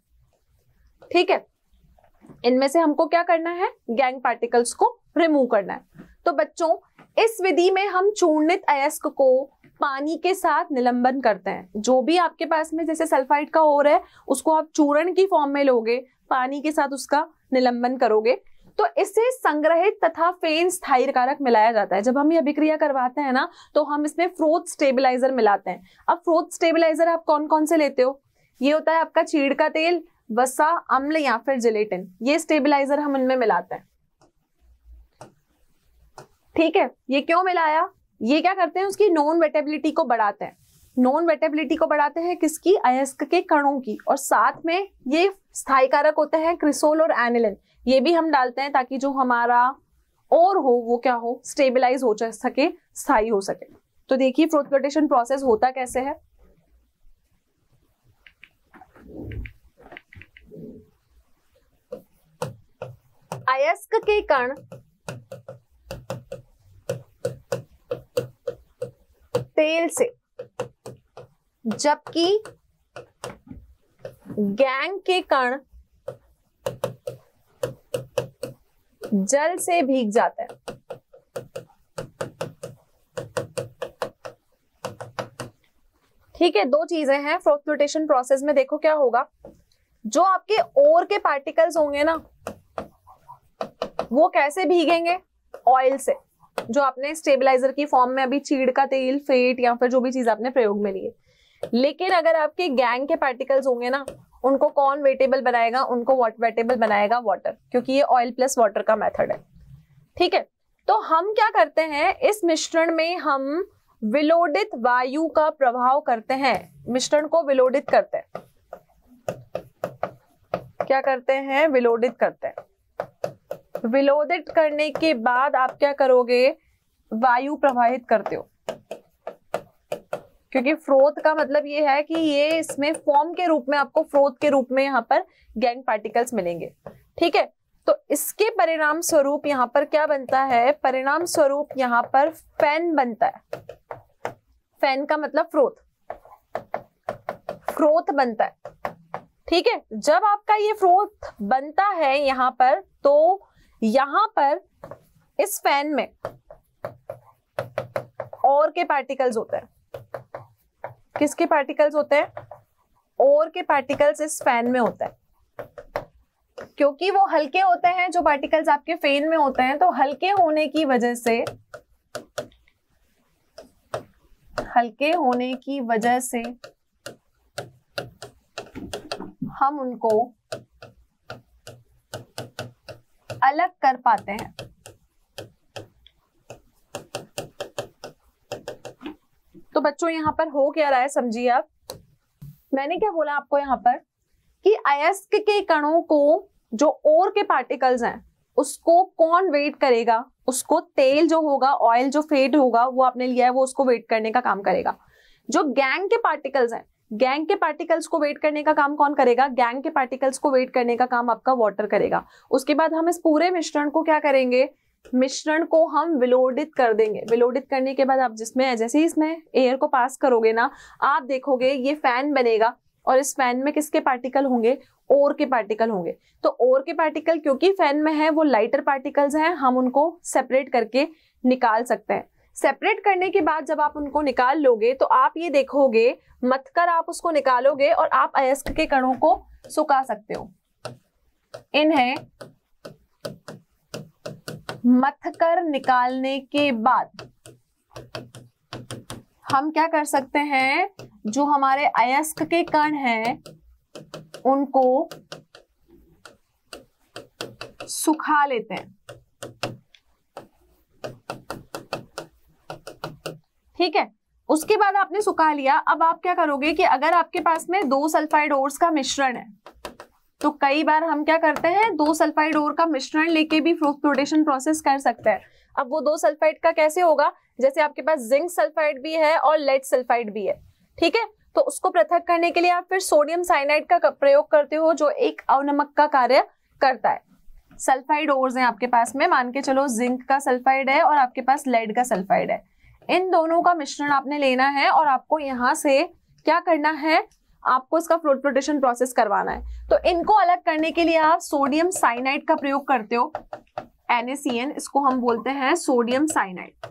ठीक है, इनमें से हमको क्या करना है, गैंग पार्टिकल्स को रिमूव करना है। तो बच्चों, इस विधि में हम चूर्णित अयस्क को पानी के साथ निलंबन करते हैं। जो भी आपके पास में जैसे सल्फाइड का ओर है उसको आप चूर्ण की फॉर्म में लोगे, पानी के साथ उसका निलंबन करोगे, तो इसे संग्रहित तथा फेन स्थायी कारक मिलाया जाता है। जब हम ये अभिक्रिया करवाते हैं ना, तो हम इसमें फ्रोथ स्टेबलाइजर मिलाते हैं। अब फ्रोथ स्टेबलाइजर आप कौन कौन से लेते हो, ये होता है आपका चीड़ का तेल, वसा, अम्ल या फिर जिलेटिन, ये स्टेबलाइजर हम इनमें मिलाते हैं। ठीक है, ये क्यों मिलाया, ये क्या करते हैं, उसकी नॉन वेटेबिलिटी को बढ़ाते हैं। नॉन वेटेबिलिटी को बढ़ाते हैं किसकी, अयस्क के कणों की, और साथ में ये स्थायी कारक होते हैं क्रिसोल और एनिलिन, ये भी हम डालते हैं ताकि जो हमारा और हो वो क्या हो, स्टेबलाइज हो सके, स्थायी हो सके। तो देखिए फ्रोथ फ्लोटेशन प्रोसेस होता कैसे है। अयस्क के कण तेल से, जबकि गैंग के कण जल से भीग जाते हैं। ठीक है, दो चीजें हैं फ्रोथ फ्लोटेशन प्रोसेस में। देखो क्या होगा, जो आपके ओर के पार्टिकल्स होंगे ना, वो कैसे भीगेंगे, ऑयल से, जो आपने स्टेबलाइजर की फॉर्म में अभी चीड़ का तेल, फेट या फिर जो भी चीज आपने प्रयोग में ली है। लेकिन अगर आपके गैंग के पार्टिकल्स होंगे ना, उनको कौन वेटेबल बनाएगा, उनको वेटेबल बनाएगा वाटर, क्योंकि ये ऑयल प्लस वाटर का मेथड है। ठीक है, तो हम क्या करते हैं, इस मिश्रण में हम विलोडित वायु का प्रभाव करते हैं, मिश्रण को विलोडित करते हैं। क्या करते हैं, विलोडित करते हैं। विलोडित करने के बाद आप क्या करोगे, वायु प्रवाहित करते हो, क्योंकि फ्रोथ का मतलब ये है कि ये इसमें फॉर्म के रूप में आपको फ्रोथ के रूप में यहाँ पर गैंग पार्टिकल्स मिलेंगे। ठीक है, तो इसके परिणाम स्वरूप यहाँ पर क्या बनता है, परिणाम स्वरूप यहाँ पर फैन बनता है। फैन का मतलब फ्रोथ, फ्रोथ बनता है। ठीक है, जब आपका ये फ्रोथ बनता है यहाँ पर, तो यहाँ पर इस फैन में और के पार्टिकल्स होते हैं। किसके पार्टिकल्स होते हैं, और के पार्टिकल्स इस फैन में होता है। क्योंकि वो हल्के होते हैं जो पार्टिकल्स आपके फैन में होते हैं, तो हल्के होने की वजह से, हल्के होने की वजह से हम उनको अलग कर पाते हैं। तो बच्चों यहाँ पर हो क्या रहा है, समझिए आप। मैंने क्या बोला आपको यहाँ पर कि अयस्क के कणों को, जो और के पार्टिकल्स हैं, उसको कौन वेट करेगा, उसको तेल जो होगा, ऑयल जो फेट होगा वो आपने लिया है, वो उसको वेट करने का काम करेगा। जो गैंग के पार्टिकल्स हैं, गैंग के पार्टिकल्स को वेट करने का काम कौन करेगा, गैंग के पार्टिकल्स को वेट करने का काम आपका वाटर करेगा। उसके बाद हम इस पूरे मिश्रण को क्या करेंगे, मिश्रण को हम विलोडित कर देंगे। विलोडित करने के बाद आप जिसमें जैसे ही इसमें एयर को पास करोगे ना, आप देखोगे ये फैन बनेगा, और इस फैन में किसके पार्टिकल होंगे, ओर के पार्टिकल होंगे। तो ओर के पार्टिकल क्योंकि फैन में है, वो लाइटर पार्टिकल्स हैं, हम उनको सेपरेट करके निकाल सकते हैं। सेपरेट करने के बाद जब आप उनको निकाल लोगे तो आप ये देखोगे, मथकर आप उसको निकालोगे और आप अयस्क के कणों को सुखा सकते हो। इन्हें मथकर निकालने के बाद हम क्या कर सकते हैं, जो हमारे अयस्क के कण हैं उनको सुखा लेते हैं। ठीक है, उसके बाद आपने सुखा लिया। अब आप क्या करोगे कि अगर आपके पास में 2 सल्फाइड ओर्स का मिश्रण है, तो कई बार हम क्या करते हैं, 2 सल्फाइड ओर का मिश्रण लेके भी फ्लोटेशन प्रोसेस कर सकते हैं। अब वो 2 सल्फाइड का कैसे होगा, जैसे आपके पास जिंक सल्फाइड भी है और लेड सल्फाइड भी है, ठीक है, तो उसको पृथक करने के लिए आप फिर सोडियम साइनाइड का प्रयोग करते हो, जो एक अवनमक का कार्य करता है। सल्फाइड ओर्स हैं आपके पास में, मान के चलो जिंक का सल्फाइड है और आपके पास लेड का सल्फाइड है, इन दोनों का मिश्रण आपने लेना है और आपको यहाँ से क्या करना है, आपको इसका फ्लोटेशन प्रोसेस करवाना है। तो इनको अलग करने के लिए आप सोडियम साइनाइड का प्रयोग करते हो, NaCN, इसको हम बोलते हैं सोडियम साइनाइड।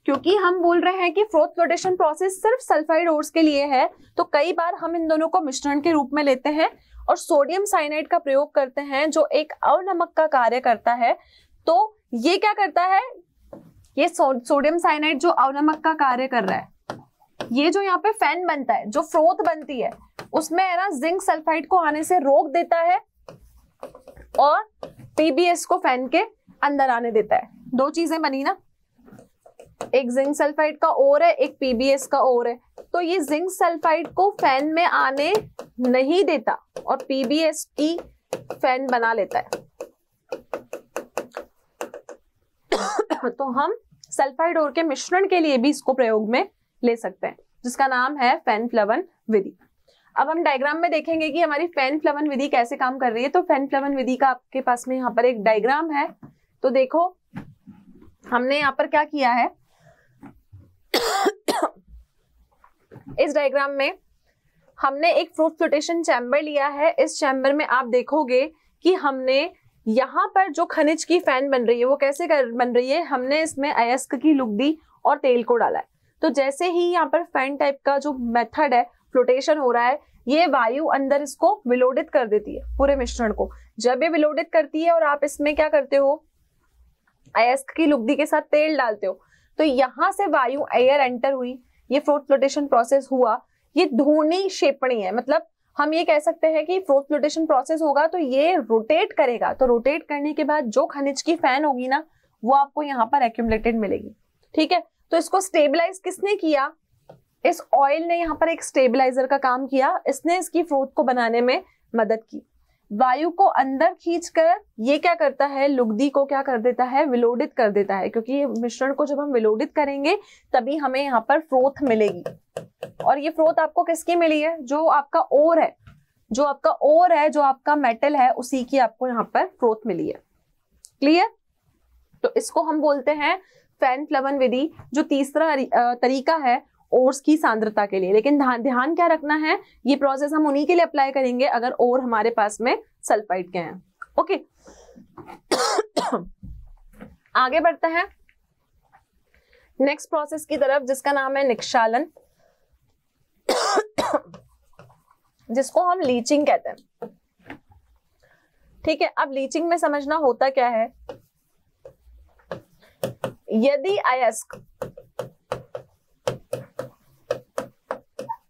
क्योंकि हम बोल रहे हैं कि फ्लोटेशन प्रोसेस सिर्फ सल्फाइड ओर्स के लिए है, तो कई बार हम इन दोनों को मिश्रण के रूप में लेते हैं और सोडियम साइनाइड का प्रयोग करते हैं, जो एक अवनमक का कार्य करता है। तो ये क्या करता है, ये सोडियम साइनाइड जो अवनमक का कार्य कर रहा है, ये जो यहाँ पे फैन बनता है, जो फ्रोथ बनती है, उसमें है ना जिंक सल्फाइड को आने से रोक देता है और PbS को फैन के अंदर आने देता है। 2 चीजें बनी ना, एक जिंक सल्फाइड का ओर है, एक PbS का ओर है, तो ये जिंक सल्फाइड को फैन में आने नहीं देता और PbS की फैन बना लेता है। तो हम सल्फाइड ओर के मिश्रण के लिए भी इसको प्रयोग में ले सकते हैं, जिसका नाम है फैन फ्लवन विधि। अब हम डायग्राम में देखेंगे कि हमारी फैन फ्लवन विधि कैसे काम कर रही है। तो फैन फ्लवन विधि का आपके पास में यहाँ पर एक डायग्राम है, तो देखो हमने यहाँ पर क्या किया है, इस डायग्राम में हमने एक फ्लोटेशन चैम्बर लिया है। इस चैम्बर में आप देखोगे कि हमने यहाँ पर जो खनिज की फैन बन रही है वो कैसे बन रही है, हमने इसमें अयस्क की लुगदी और तेल को डाला है। तो जैसे ही यहाँ पर फैन टाइप का जो मेथड है, फ्लोटेशन हो रहा है, ये वायु अंदर इसको विलोडित कर देती है पूरे मिश्रण को। जब ये विलोडित करती है और आप इसमें क्या करते हो, अयस्क की लुगदी के साथ तेल डालते हो, तो यहाँ से वायु एयर एंटर हुई, ये फ्लोटेशन प्रोसेस हुआ, ये धूनी क्षेपणी है। मतलब हम ये कह सकते हैं कि फ्लोटेशन प्रोसेस होगा तो ये रोटेट करेगा, तो रोटेट करने के बाद जो खनिज की फैन होगी ना, वो आपको यहाँ पर एक्यूमुलेटेड मिलेगी, ठीक है। तो इसको स्टेबलाइज किसने किया, इस ऑयल ने यहाँ पर एक स्टेबलाइजर का काम किया, इसने इसकी फ्रोथ को बनाने में मदद की। वायु को अंदर खींचकर ये क्या करता है, लुगदी को क्या कर देता है, विलोडित कर देता है, क्योंकि ये मिश्रण को जब हम विलोडित करेंगे तभी हमें यहाँ पर फ्रोथ मिलेगी। और ये फ्रोथ आपको किसकी मिली है, जो आपका ओर है, जो आपका ओर है, जो आपका मेटल है, उसी की आपको यहाँ पर फ्रोथ मिली है। क्लियर। तो इसको हम बोलते हैं फैन फ्लवन विधि, जो तीसरा तरीका है ओर्स की सांद्रता के लिए। लेकिन ध्यान क्या रखना है, ये प्रोसेस हम उन्हीं के लिए अप्लाई करेंगे अगर ओर हमारे पास में सल्फाइड के हैं। ओके आगे बढ़ते हैं नेक्स्ट प्रोसेस की तरफ, जिसका नाम है निक्षालन, जिसको हम लीचिंग कहते हैं। ठीक है, अब लीचिंग में समझना होता क्या है, यदि अयस्क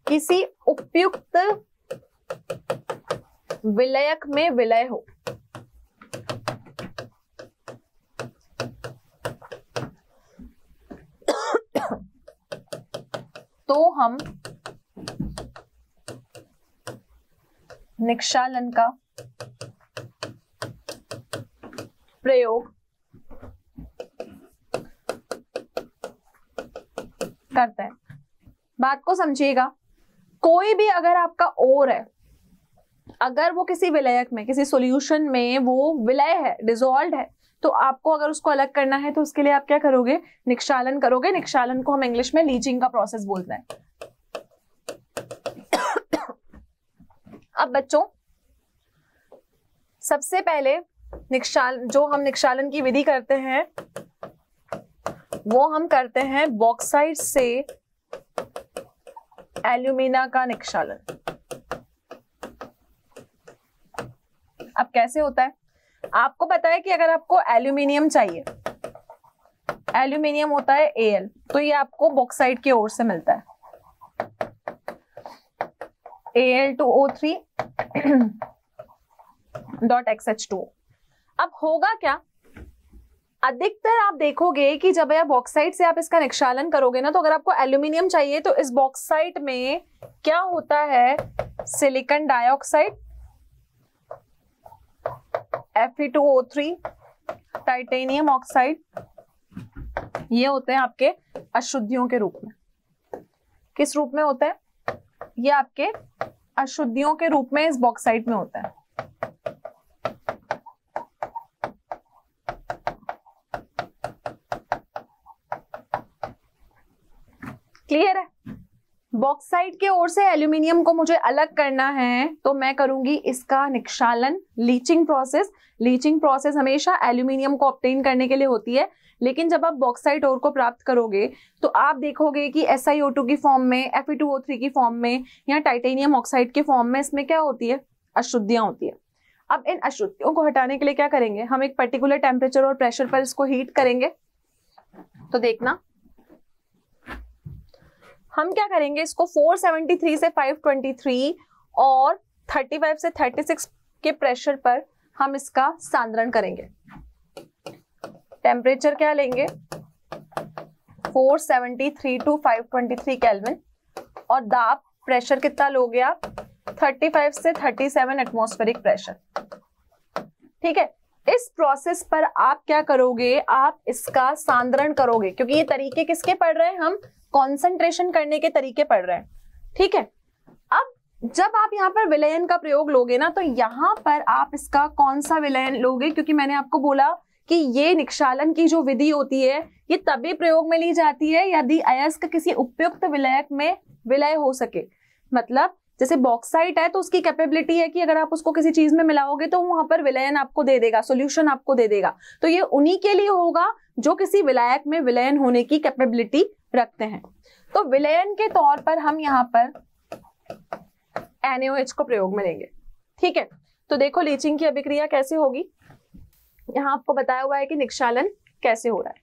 किसी उपयुक्त विलयक में विलय हो, तो हम निक्षालन का प्रयोग करते हैं। बात को समझिएगा, कोई भी अगर आपका ओर है, अगर वो किसी विलयक में, किसी सॉल्यूशन में वो विलय है, डिसॉल्व है, तो आपको अगर उसको अलग करना है तो उसके लिए आप क्या करोगे, निक्षालन करोगे। निक्षालन को हम इंग्लिश में लीचिंग का प्रोसेस बोलते हैं। अब बच्चों, सबसे पहले जो हम निक्षालन की विधि करते हैं वो हम करते हैं बॉक्साइट से एल्यूमिना का निक्षालन। अब कैसे होता है, आपको पता है कि अगर आपको एल्यूमिनियम चाहिए, एल्यूमिनियम होता है Al, तो ये आपको बॉक्साइट की ओर से मिलता है Al2O3 .XH2। अब होगा क्या, अधिकतर आप देखोगे कि जब आप बॉक्साइट से आप इसका निक्षालन करोगे ना, तो अगर आपको एल्यूमिनियम चाहिए तो इस बॉक्साइट में क्या होता है, silicon dioxide Fe2O3, titanium oxide, ये होते हैं आपके अशुद्धियों के रूप में। किस रूप में होते हैं? ये आपके अशुद्धियों के रूप में इस बॉक्साइट में होता है। क्लियर है? बॉक्साइट के ओर से एल्यूमिनियम को मुझे अलग करना है तो मैं करूंगी इसका निक्षालन, लीचिंग प्रोसेस। लीचिंग प्रोसेस हमेशा एल्यूमिनियम को ऑब्टेन करने के लिए होती है, लेकिन जब आप बॉक्साइट ओर को प्राप्त करोगे तो आप देखोगे कि SiO2 की फॉर्म में, Fe2O3 की फॉर्म में या टाइटेनियम ऑक्साइड के फॉर्म में इसमें क्या होती है? अशुद्धियां होती है। अब इन अशुद्धियों को हटाने के लिए क्या करेंगे? हम एक पर्टिकुलर टेम्परेचर और प्रेशर पर इसको हीट करेंगे। तो देखना हम क्या करेंगे, इसको 473 से 523 और 35 से 36 के प्रेशर पर हम इसका सांद्रण करेंगे। टेम्परेचर क्या लेंगे? 473 टू 523 केल्विन, और दाब प्रेशर कितना लोगे आप? 35 से 37 एटमॉस्फेरिक प्रेशर। ठीक है, इस प्रोसेस पर आप क्या करोगे? आप इसका सांद्रण करोगे, क्योंकि ये तरीके किसके पढ़ रहे हैं? हम कॉन्सेंट्रेशन करने के तरीके पढ़ रहे हैं। ठीक है, अब जब आप यहाँ पर विलयन का प्रयोग लोगे ना, तो यहाँ पर आप इसका कौन सा विलयन लोगे? क्योंकि मैंने आपको बोला कि ये निक्षालन की जो विधि होती है ये तभी प्रयोग में ली जाती है यदि अयस्क किसी उपयुक्त विलयक में विलय हो सके। मतलब जैसे बॉक्साइट है तो उसकी कैपेबिलिटी है कि अगर आप उसको किसी चीज में मिलाओगे तो वहां पर विलयन आपको दे देगा, सॉल्यूशन आपको दे देगा। तो ये उन्हीं के लिए होगा जो किसी विलायक में विलयन होने की कैपेबिलिटी रखते हैं। तो विलयन के तौर पर हम यहाँ पर NaOH को प्रयोग में लेंगे। ठीक है, तो देखो लीचिंग की अभिक्रिया कैसे होगी। यहाँ आपको बताया हुआ है कि निक्षालन कैसे हो रहा है।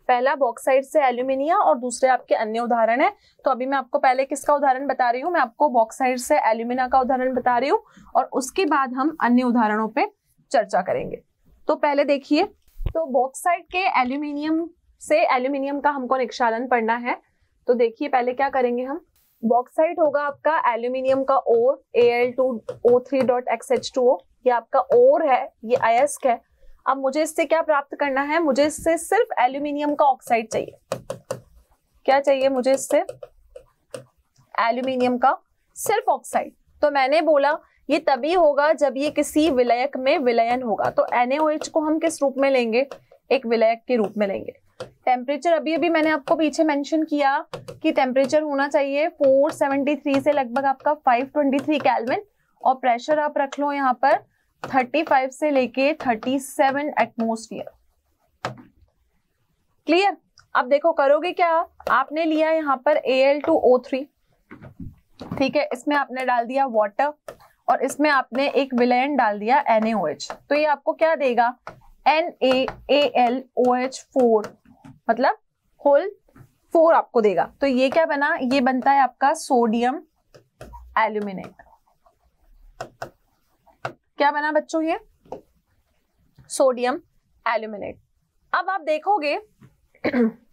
पहला बॉक्साइट से एल्यूमिनिया और दूसरे आपके अन्य उदाहरण है। तो अभी मैं आपको पहले किसका उदाहरण बता रही हूँ? मैं आपको बॉक्साइट से एल्यूमिना का उदाहरण बता रही हूँ और उसके बाद हम अन्य उदाहरणों पे चर्चा करेंगे। तो पहले देखिए, तो बॉक्साइट के एल्यूमिनियम से एल्यूमिनियम का हमको निक्षालन पढ़ना है। तो देखिए पहले क्या करेंगे हम, बॉक्साइट होगा आपका एल्यूमिनियम का ओर Al2O3.XH2O, ये आपका ओर है, ये अयस्क है। अब मुझे इससे क्या प्राप्त करना है? मुझे इससे सिर्फ एल्यूमिनियम का ऑक्साइड चाहिए। क्या चाहिए मुझे इससे? एल्यूमिनियम का सिर्फ ऑक्साइड। तो मैंने बोला ये तभी होगा जब ये किसी विलयक में विलयन होगा। तो NaOH को हम किस रूप में लेंगे? एक विलयक के रूप में लेंगे। टेम्परेचर अभी अभी मैंने आपको पीछे मेंशन किया कि टेम्परेचर होना चाहिए 473 से लगभग आपका 523 केल्विन, और प्रेशर आप रख लो यहाँ पर 35 से लेके 37 एटमॉस्फेयर। क्लियर? अब देखो करोगे क्या, आपने लिया यहाँ पर Al2O3, ठीक है, इसमें आपने डाल दिया वाटर और इसमें आपने एक विलयन डाल दिया NaOH। तो ये आपको क्या देगा? NaAlOH4, मतलब होल 4 आपको देगा। तो ये क्या बना? ये बनता है आपका सोडियम एल्यूमिनेट। क्या बना बच्चों? ये सोडियम एल्यूमिनेट। अब आप देखोगे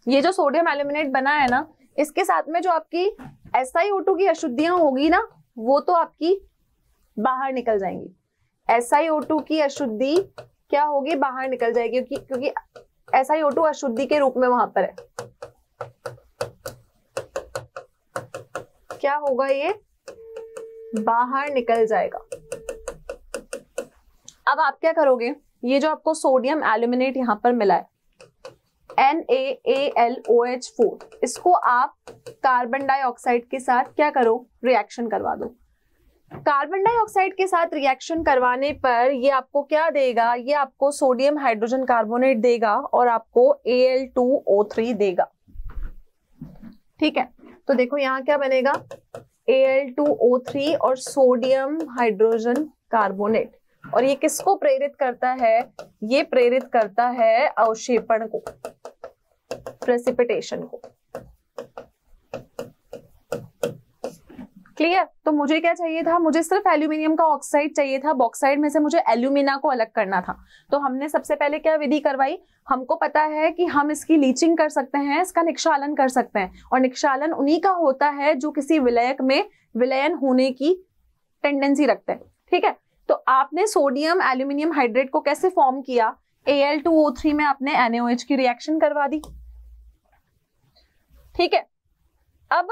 ये जो सोडियम एल्यूमिनेट बना है ना, इसके साथ में जो आपकी SiO2 की अशुद्धियां होगी ना, वो तो आपकी बाहर निकल जाएंगी। SiO2 की अशुद्धि क्या होगी? बाहर निकल जाएगी, क्योंकि SiO2 अशुद्धि के रूप में वहां पर है। क्या होगा? ये बाहर निकल जाएगा। अब आप क्या करोगे? ये जो आपको सोडियम एल्यूमिनेट यहां पर मिला है NaAlOH4, इसको आप कार्बन डाइऑक्साइड के साथ क्या करो? रिएक्शन करवा दो। कार्बन डाइऑक्साइड के साथ रिएक्शन करवाने पर ये आपको क्या देगा? ये आपको सोडियम हाइड्रोजन कार्बोनेट देगा और आपको Al2O3 देगा। ठीक है, तो देखो यहाँ क्या बनेगा? Al2O3 और सोडियम हाइड्रोजन कार्बोनेट। और ये किसको प्रेरित करता है? ये प्रेरित करता है अवक्षेपण को, प्रेसिपिटेशन को। क्लियर? तो मुझे क्या चाहिए था? मुझे सिर्फ एल्यूमिनियम का ऑक्साइड चाहिए था। बॉक्साइड में से मुझे एल्यूमिना को अलग करना था। तो हमने सबसे पहले क्या विधि करवाई? हमको पता है कि हम इसकी लीचिंग कर सकते हैं, इसका निक्षालन कर सकते हैं, और निक्षालन उन्हीं का होता है जो किसी विलयक में विलयन होने की टेंडेंसी रखते हैं, ठीक है। तो आपने सोडियम एल्यूमिनियम हाइड्रेट को कैसे फॉर्म किया, Al2O3 में आपने NaOH की रिएक्शन करवा दी, ठीक है। अब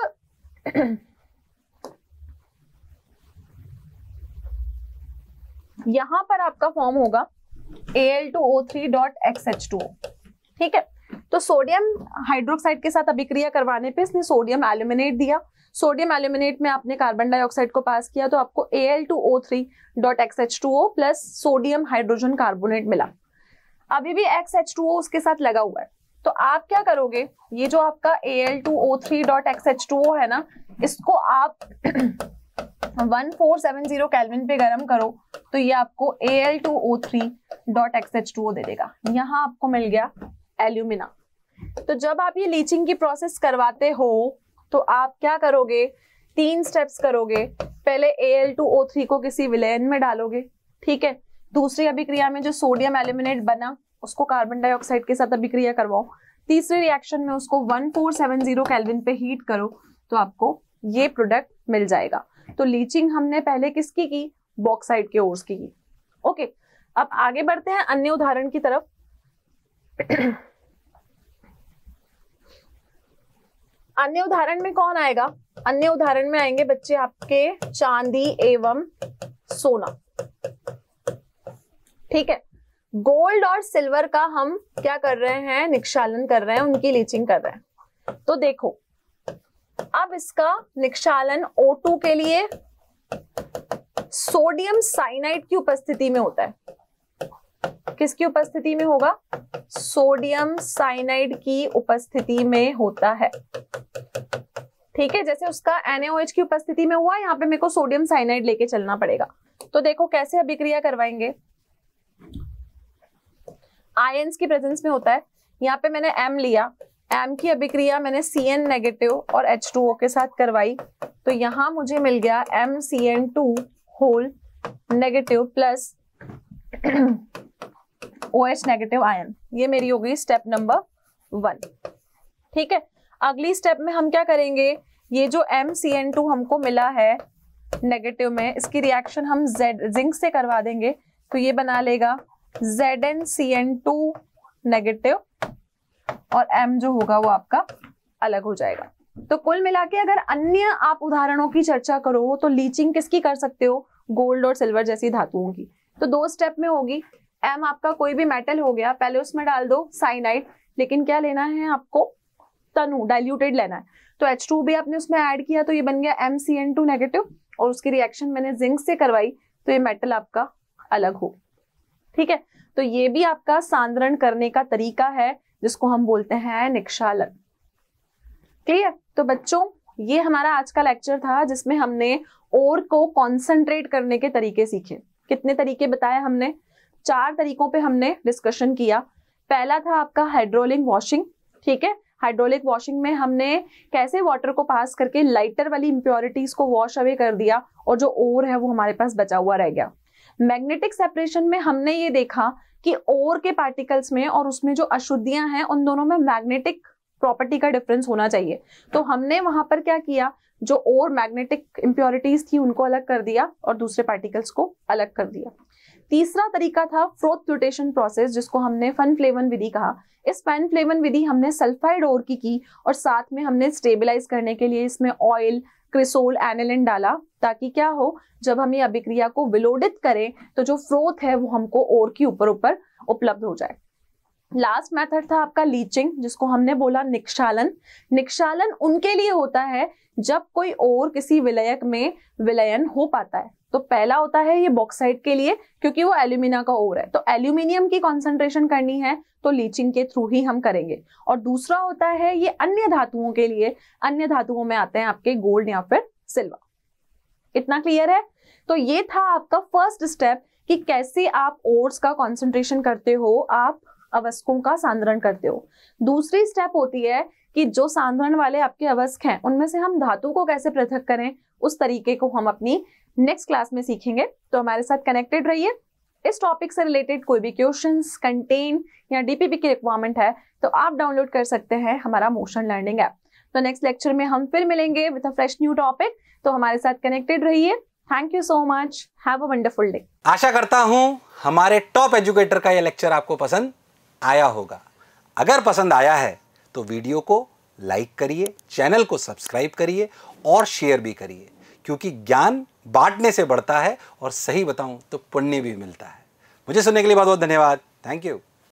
यहां पर आपका फॉर्म होगा Al2O3.XH2O, ठीक है। तो सोडियम हाइड्रोक्साइड के साथ अभिक्रिया करवाने पे इसने सोडियम एल्यूमिनेट दिया, सोडियम एल्यूमिनेट में आपने कार्बन डाइऑक्साइड को पास किया तो आपको Al2O3.XH2O plus sodium hydrogen carbonate मिला। अभी भी XH2O उसके साथ लगा हुआ है, तो आप क्या करोगे, ये जो आपका Al2O3.XH2O है ना, इसको आप 1470 केल्विन पे गर्म करो तो ये आपको Al2O3.XH2O दे देगा। यहाँ आपको मिल गया एल्यूमिना। तो जब आप ये लीचिंग की प्रोसेस करवाते हो तो आप क्या करोगे, 3 स्टेप्स करोगे। पहले Al2O3 को किसी विलयन में डालोगे, ठीक है। दूसरी अभिक्रिया में जो सोडियम एल्यूमिनेट बना उसको कार्बन डाइऑक्साइड के साथ अभिक्रिया करवाओ। तीसरे रिएक्शन में उसको 1470 केल्विन पे हीट करो तो आपको ये प्रोडक्ट मिल जाएगा। तो लीचिंग हमने पहले किसकी की, बॉक्साइट के ओर्स की। ओके, अब आगे बढ़ते हैं अन्य उदाहरण की तरफ। अन्य उदाहरण में कौन आएगा, अन्य उदाहरण में आएंगे बच्चे आपके चांदी एवं सोना, ठीक है। गोल्ड और सिल्वर का हम क्या कर रहे हैं, निक्षालन कर रहे हैं, उनकी लीचिंग कर रहे हैं। तो देखो अब इसका निक्षालन O2 के लिए सोडियम साइनाइड की उपस्थिति में होता है। किसकी उपस्थिति में होगा, सोडियम साइनाइड की उपस्थिति में होता है, ठीक है। जैसे उसका NaOH की उपस्थिति में हुआ, यहाँ पे मेरे को सोडियम साइनाइड लेके चलना पड़ेगा। तो देखो कैसे अभिक्रिया करवाएंगे, आयंस की प्रेजेंस में होता है। यहाँ पे मैंने M लिया, M की अभिक्रिया मैंने Cn नेगेटिव और H2O के साथ करवाई, तो यहाँ मुझे मिल गया MCN2 whole negative plus OH negative ion. ये मेरी हो गई स्टेप नंबर 1, ठीक है। अगली स्टेप में हम क्या करेंगे, ये जो MCN2 हमको मिला है नेगेटिव में, इसकी रिएक्शन हम जिंक से करवा देंगे तो ये बना लेगा ZnCN2 नेगेटिव और M जो होगा वो आपका अलग हो जाएगा। तो कुल मिला के अगर अन्य आप उदाहरणों की चर्चा करो तो लीचिंग किसकी कर सकते हो, गोल्ड और सिल्वर जैसी धातुओं की। तो 2 स्टेप में होगी। M आपका कोई भी मेटल हो गया, पहले उसमें डाल दो साइनाइड, लेकिन क्या लेना है आपको, तनु डाइल्यूटेड लेना है। तो H2 भी आपने उसमें ऐड किया तो ये बन गया MCN2 नेगेटिव और उसकी रिएक्शन मैंने जिंक से करवाई तो ये मेटल आपका अलग हो, ठीक है। तो ये भी आपका सांद्रण करने का तरीका है जिसको हम बोलते हैं निक्षालन। क्लियर। तो बच्चों ये हमारा आज का लेक्चर था जिसमें हमने ओर को कॉन्सेंट्रेट करने के तरीके सीखे। कितने तरीके बताए हमने, 4 तरीकों पे हमने डिस्कशन किया। पहला था आपका हाइड्रोलिक वॉशिंग, ठीक है। हाइड्रोलिक वॉशिंग में हमने कैसे वाटर को पास करके लाइटर वाली इंप्योरिटीज को वॉश अवे कर दिया और जो ओर है वो हमारे पास बचा हुआ रह गया। मैग्नेटिक सेपरेशन में हमने ये देखा कि ओर के पार्टिकल्स में और उसमें जो अशुद्धियां हैं उन दोनों में मैग्नेटिक प्रॉपर्टी का डिफरेंस होना चाहिए। तो हमने वहां पर क्या किया, जो ओर मैग्नेटिक इंप्योरिटीज थी उनको अलग कर दिया और दूसरे पार्टिकल्स को अलग कर दिया। तीसरा तरीका था फ्रोथ फ्लोटेशन प्रोसेस जिसको हमने फन फ्लेवन विधि कहा। इस फन फ्लेवन विधि हमने सल्फाइड ओर की और साथ में हमने स्टेबलाइज करने के लिए इसमें ऑयल, क्रिसोल, एनिलिन डाला ताकि क्या हो, जब हम ये अभिक्रिया को विलोडित करें तो जो फ्रोथ है वो हमको ओर के ऊपर उपलब्ध हो जाए। लास्ट मेथड था आपका लीचिंग जिसको हमने बोला निक्षालन। निक्षालन उनके लिए होता है जब कोई ओर किसी विलयक में विलयन हो पाता है। तो पहला होता है ये बॉक्साइट के लिए क्योंकि वो एल्यूमिना का ओर है, तो एल्यूमिनियम की कॉन्सेंट्रेशन करनी है तो लीचिंग के थ्रू ही हम करेंगे। और दूसरा होता है ये अन्य धातुओं के लिए, अन्य धातुओं में आते हैं आपके गोल्ड या फिर सिल्वर। इतना क्लियर है। तो ये था आपका फर्स्ट स्टेप कि कैसे आप ओर्स का कॉन्सेंट्रेशन करते हो, आप अवस्कों का सांद्रण करते हो। दूसरी स्टेप होती है कि जो सांद्रण वाले आपके अवस्क हैं उनमें से हम धातु को कैसे पृथक करें, उस तरीके को हम अपनी नेक्स्ट क्लास में सीखेंगे। तो हमारे साथ कनेक्टेड रहिए। इस टॉपिक से रिलेटेड कोई भी क्वेश्चंस, कंटेंट या डीपीपी की रिक्वायरमेंट है तो आप डाउनलोड कर सकते हैं हमारा मोशन लर्निंग ऐप। तो नेक्स्ट लेक्चर में हम फिर मिलेंगे with a fresh new topic. तो हमारे साथ कनेक्टेड रहिए। Thank you so much, have a wonderful day. आशा करता हूं हमारे टॉप एजुकेटर का यह लेक्चर आपको पसंद आया होगा। अगर पसंद आया है तो वीडियो को लाइक करिए, चैनल को सब्सक्राइब करिए और शेयर भी करिए, क्योंकि ज्ञान बांटने से बढ़ता है और सही बताऊं तो पुण्य भी मिलता है। मुझे सुनने के लिए बहुत बहुत धन्यवाद। Thank you.